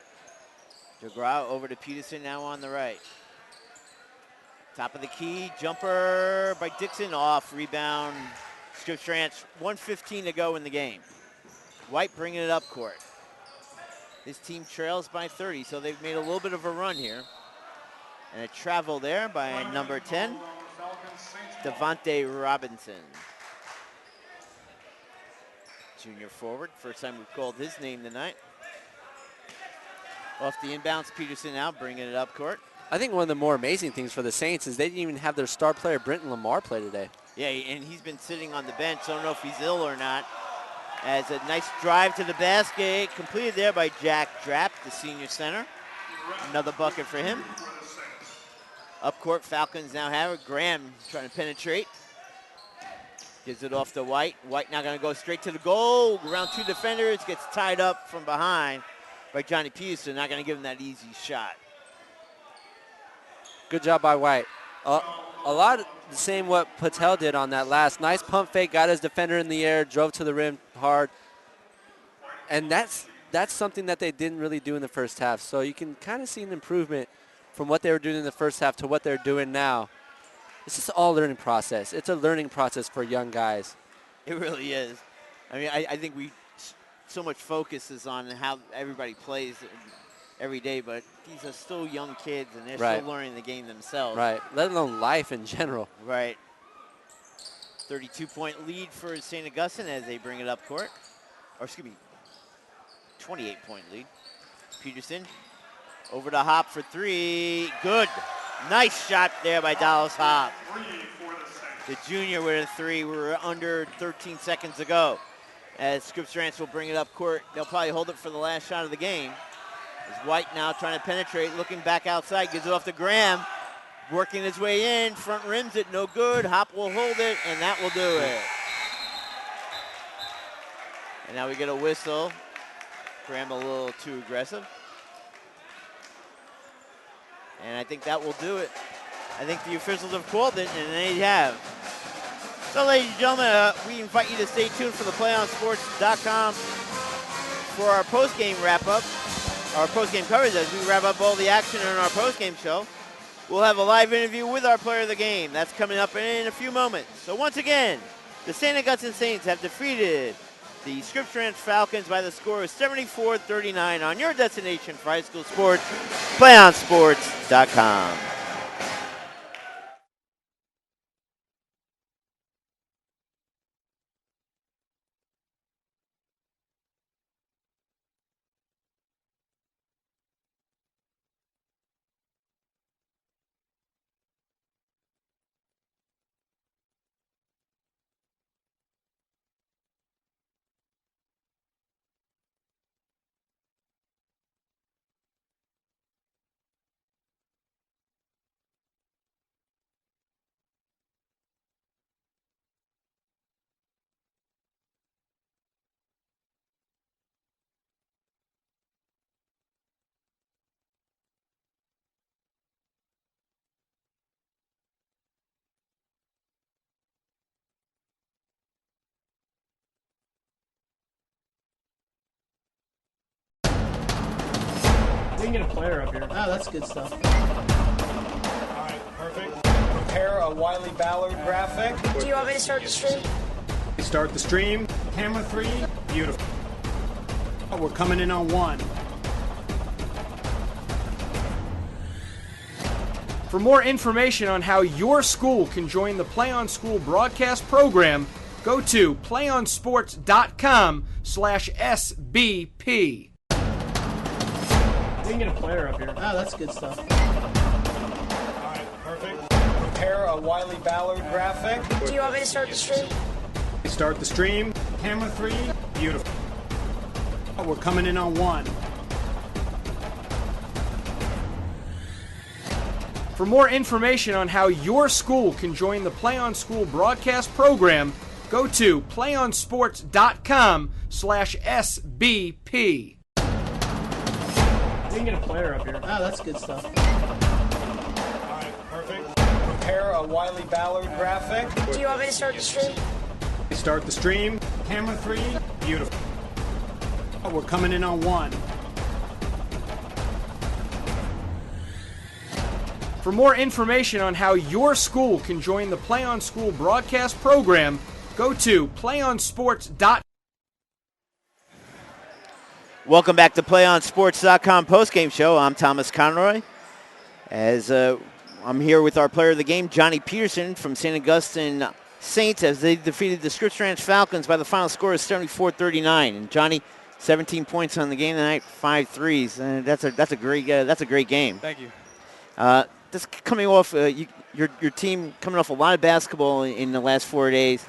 DeGraw over to Peterson now on the right. Top of the key, jumper by Dixon, off, rebound, Scripps Ranch, 1:15 to go in the game. White bringing it up court. His team trails by 30, so they've made a little bit of a run here. And a travel there by number 10, Devontae Robinson. Junior forward, first time we've called his name tonight. Off the inbounds, Peterson now bringing it up court. I think one of the more amazing things for the Saints is they didn't even have their star player, Brenton Lamar, play today. Yeah, and he's been sitting on the bench, so I don't know if he's ill or not. As a nice drive to the basket, completed there by Jack Drapp, the senior center. Another bucket for him. Up court, Falcons now have it. Graham trying to penetrate. Gives it off to White. White now going to go straight to the goal. Around 2 defenders, gets tied up from behind by Johnny Peterson. Not going to give him that easy shot. Good job by White. A lot of the same what Patel did on that last. Nice pump fake, got his defender in the air, drove to the rim hard. And that's something that they didn't really do in the first half. So you can kind of see an improvement from what they were doing in the first half to what they're doing now. It's just all learning process. It's a learning process for young guys. It really is. I mean, I think so much focus is on how everybody plays every day, but these are still young kids, and they're still learning the game themselves. Right, let alone life in general. Right. 32-point lead for St. Augustine as they bring it up court. Or excuse me, 28-point lead. Peterson over to Hop for 3. Good. Nice shot there by Dallas Hop. The junior with a 3. We were under 13 seconds ago. As Scripps Ranch will bring it up court. They'll probably hold it for the last shot of the game. As White now trying to penetrate, looking back outside, gives it off to Graham. Working his way in, front rims it, no good. Hop will hold it, and that will do it. And now we get a whistle. Graham a little too aggressive. And I think that will do it. I think the officials have called it, and they have. So, ladies and gentlemen, we invite you to stay tuned for the PlayOnSports.com for our post-game wrap-up. our post-game coverage as we wrap up all the action in our post-game show. We'll have a live interview with our player of the game. That's coming up in a few moments. So once again, the St. Augustine Saints have defeated the Scripps Ranch Falcons by the score of 74-39 on your destination for high school sports, playonsports.com. We can get a player up here. Oh, that's good stuff. All right, perfect. Prepare a Wiley Ballard graphic. Do you want me to start the stream? Start the stream. Camera 3. Beautiful. We're coming in on 1. For more information on how your school can join the Play On School broadcast program, go to playonsports.com/SBP. We can get a player up here. Oh, that's good stuff. All right, perfect. Prepare a Wiley Ballard graphic. Do you want me to start the stream? Start the stream. Camera 3. Beautiful. We're coming in on 1. For more information on how your school can join the Play On School broadcast program, go to playonsports.com/SBP. We can get a player up here. Oh, that's good stuff. All right, perfect. Prepare a Wiley Ballard graphic. Do you want me to start the stream? Start the stream. Camera 3. Beautiful. We're coming in on 1. For more information on how your school can join the Play On School broadcast program, go to playonsports.com. Welcome back to PlayOnSports.com postgame show. I'm Thomas Conroy. As I'm here with our player of the game, Johnny Peterson from St. Augustine Saints, as they defeated the Scripps Ranch Falcons by the final score of 74-39. And Johnny, 17 points on the game tonight, 5 threes. That's a great game. Thank you. Just coming off your team coming off a lot of basketball in the last 4 days.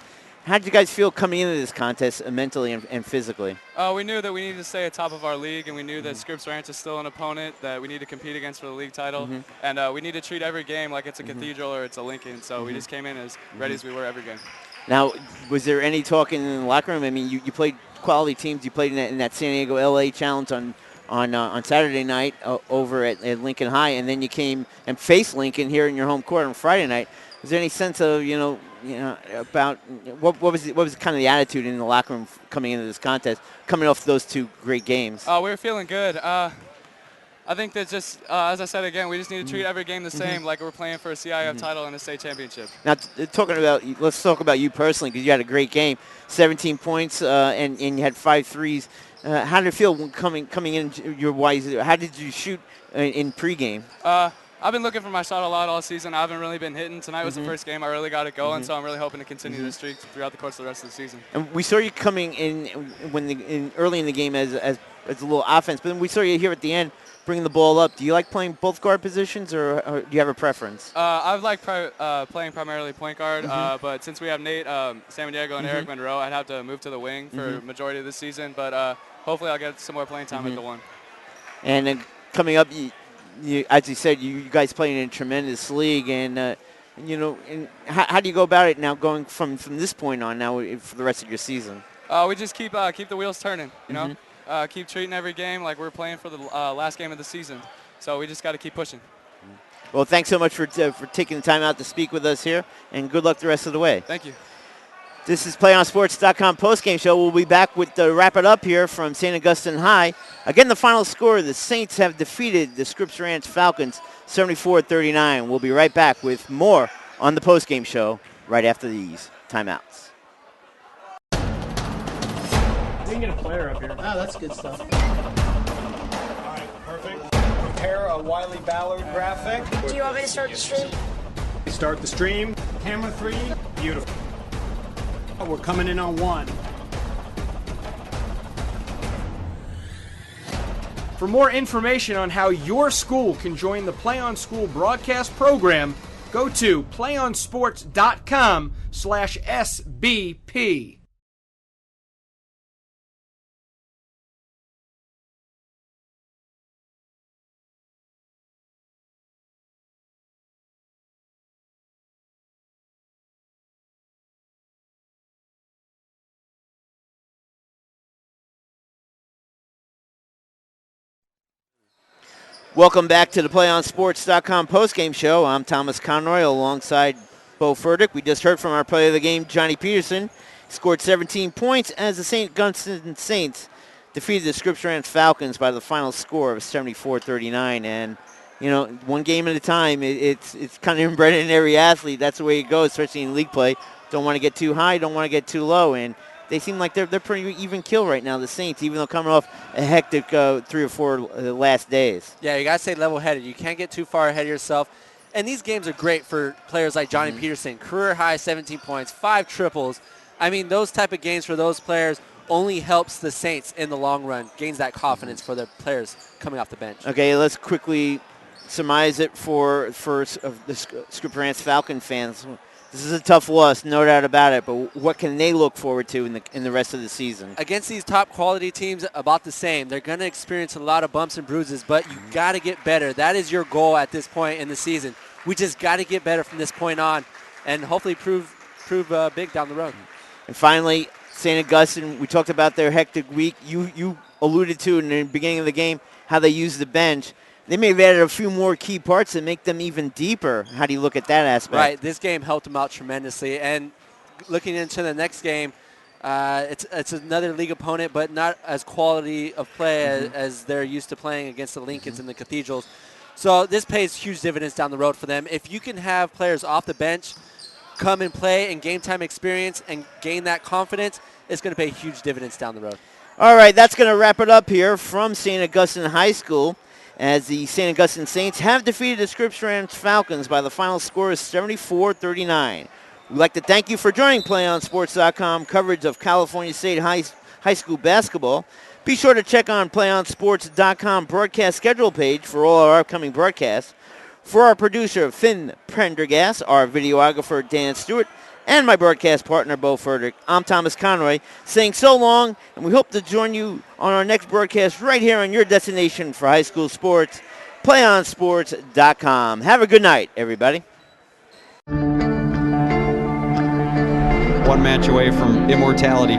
How did you guys feel coming into this contest mentally and physically? We knew that we needed to stay at top of our league, and we knew that Scripps Ranch is still an opponent that we need to compete against for the league title. And we need to treat every game like it's a Cathedral or it's a Lincoln. So we just came in as ready as we were every game. Now, was there any talking in the locker room? I mean, you played quality teams. You played in that San Diego LA Challenge on Saturday night over at Lincoln High, and then you came and faced Lincoln here in your home court on Friday night. Was there any sense of about what was kind of the attitude in the locker room coming into this contest, coming off those 2 great games? We were feeling good. I think that just as I said again, we just need to treat every game the same, like we're playing for a CIF title and a state championship. Now, let's talk about you personally, because you had a great game, 17 points, and you had 5 threes. How did it feel coming in your wise? How did you shoot in pregame? I've been looking for my shot a lot all season. I haven't really been hitting. Tonight was the first game I really got it going, so I'm really hoping to continue the streak throughout the course of the rest of the season. And we saw you coming in early in the game as a little offense, but then we saw you here at the end bringing the ball up. Do you like playing both guard positions, or do you have a preference? I've liked playing primarily point guard, but since we have Nate, San Diego, and Eric Monroe, I'd have to move to the wing for the majority of the season, but hopefully I'll get some more playing time at the 1. And then coming up, as you said, you guys playing in a tremendous league, and how do you go about it now, going from this point on now for the rest of your season? We just keep the wheels turning, you know, keep treating every game like we're playing for the last game of the season. So we just got to keep pushing. Well, thanks so much for taking the time out to speak with us here, and good luck the rest of the way. Thank you. This is PlayOnSports.com postgame show. We'll be back with the wrap it up here from St. Augustine High. Again, the final score, the Saints have defeated the Scripps Ranch Falcons 74-39. We'll be right back with more on the postgame show right after these timeouts. We can get a player up here. Oh, that's good stuff. All right, perfect. Prepare a Wiley Ballard graphic. Do you want me to start the stream? Start the stream. Camera 3. Beautiful. We're coming in on 1. For more information on how your school can join the Play on School broadcast program, go to playonsports.com/SBP. Welcome back to the PlayOnSports.com postgame show. I'm Thomas Conroy alongside Bo Furtick. We just heard from our player of the game, Johnny Peterson. He scored 17 points as the St. Augustine Saints defeated the Scripps Ranch Falcons by the final score of 74-39. And, you know, one game at a time, it's kind of inbred in every athlete. That's the way it goes, especially in league play. Don't want to get too high, don't want to get too low. And they seem like they're pretty even kill right now, the Saints, even though coming off a hectic 3 or 4 last days. Yeah, you got to stay level-headed. You can't get too far ahead of yourself. And these games are great for players like Johnny Peterson. Career high 17 points, 5 triples. I mean, those type of games for those players only helps the Saints in the long run, gains that confidence for the players coming off the bench. Okay, let's quickly surmise it for the Scripps Ranch Falcon fans. This is a tough loss, no doubt about it, but what can they look forward to in the rest of the season? Against these top quality teams, about the same. They're going to experience a lot of bumps and bruises, but you got to get better. That is your goal at this point in the season. We just got to get better from this point on and hopefully prove big down the road. And finally, St. Augustine, we talked about their hectic week. You alluded to in the beginning of the game how they use the bench. They may have added a few more key parts that make them even deeper. How do you look at that aspect? Right, this game helped them out tremendously. And looking into the next game, it's another league opponent, but not as quality of play as they're used to playing against the Lincolns and the Cathedrals. So this pays huge dividends down the road for them. If you can have players off the bench come and play and game time experience and gain that confidence, it's going to pay huge dividends down the road. All right, that's going to wrap it up here from St. Augustine High School, as the St. Augustine Saints have defeated the Scripps Ranch Falcons by the final score of 74-39. We'd like to thank you for joining PlayOnSports.com coverage of California State High School basketball. Be sure to check on PlayOnSports.com broadcast schedule page for all our upcoming broadcasts. For our producer, Finn Prendergast, our videographer, Dan Stewart, and my broadcast partner, Bo Furtick, I'm Thomas Conroy, saying so long, and we hope to join you on our next broadcast right here on your destination for high school sports, PlayOnSports.com. Have a good night, everybody. One match away from immortality.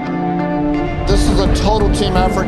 This is a total team effort.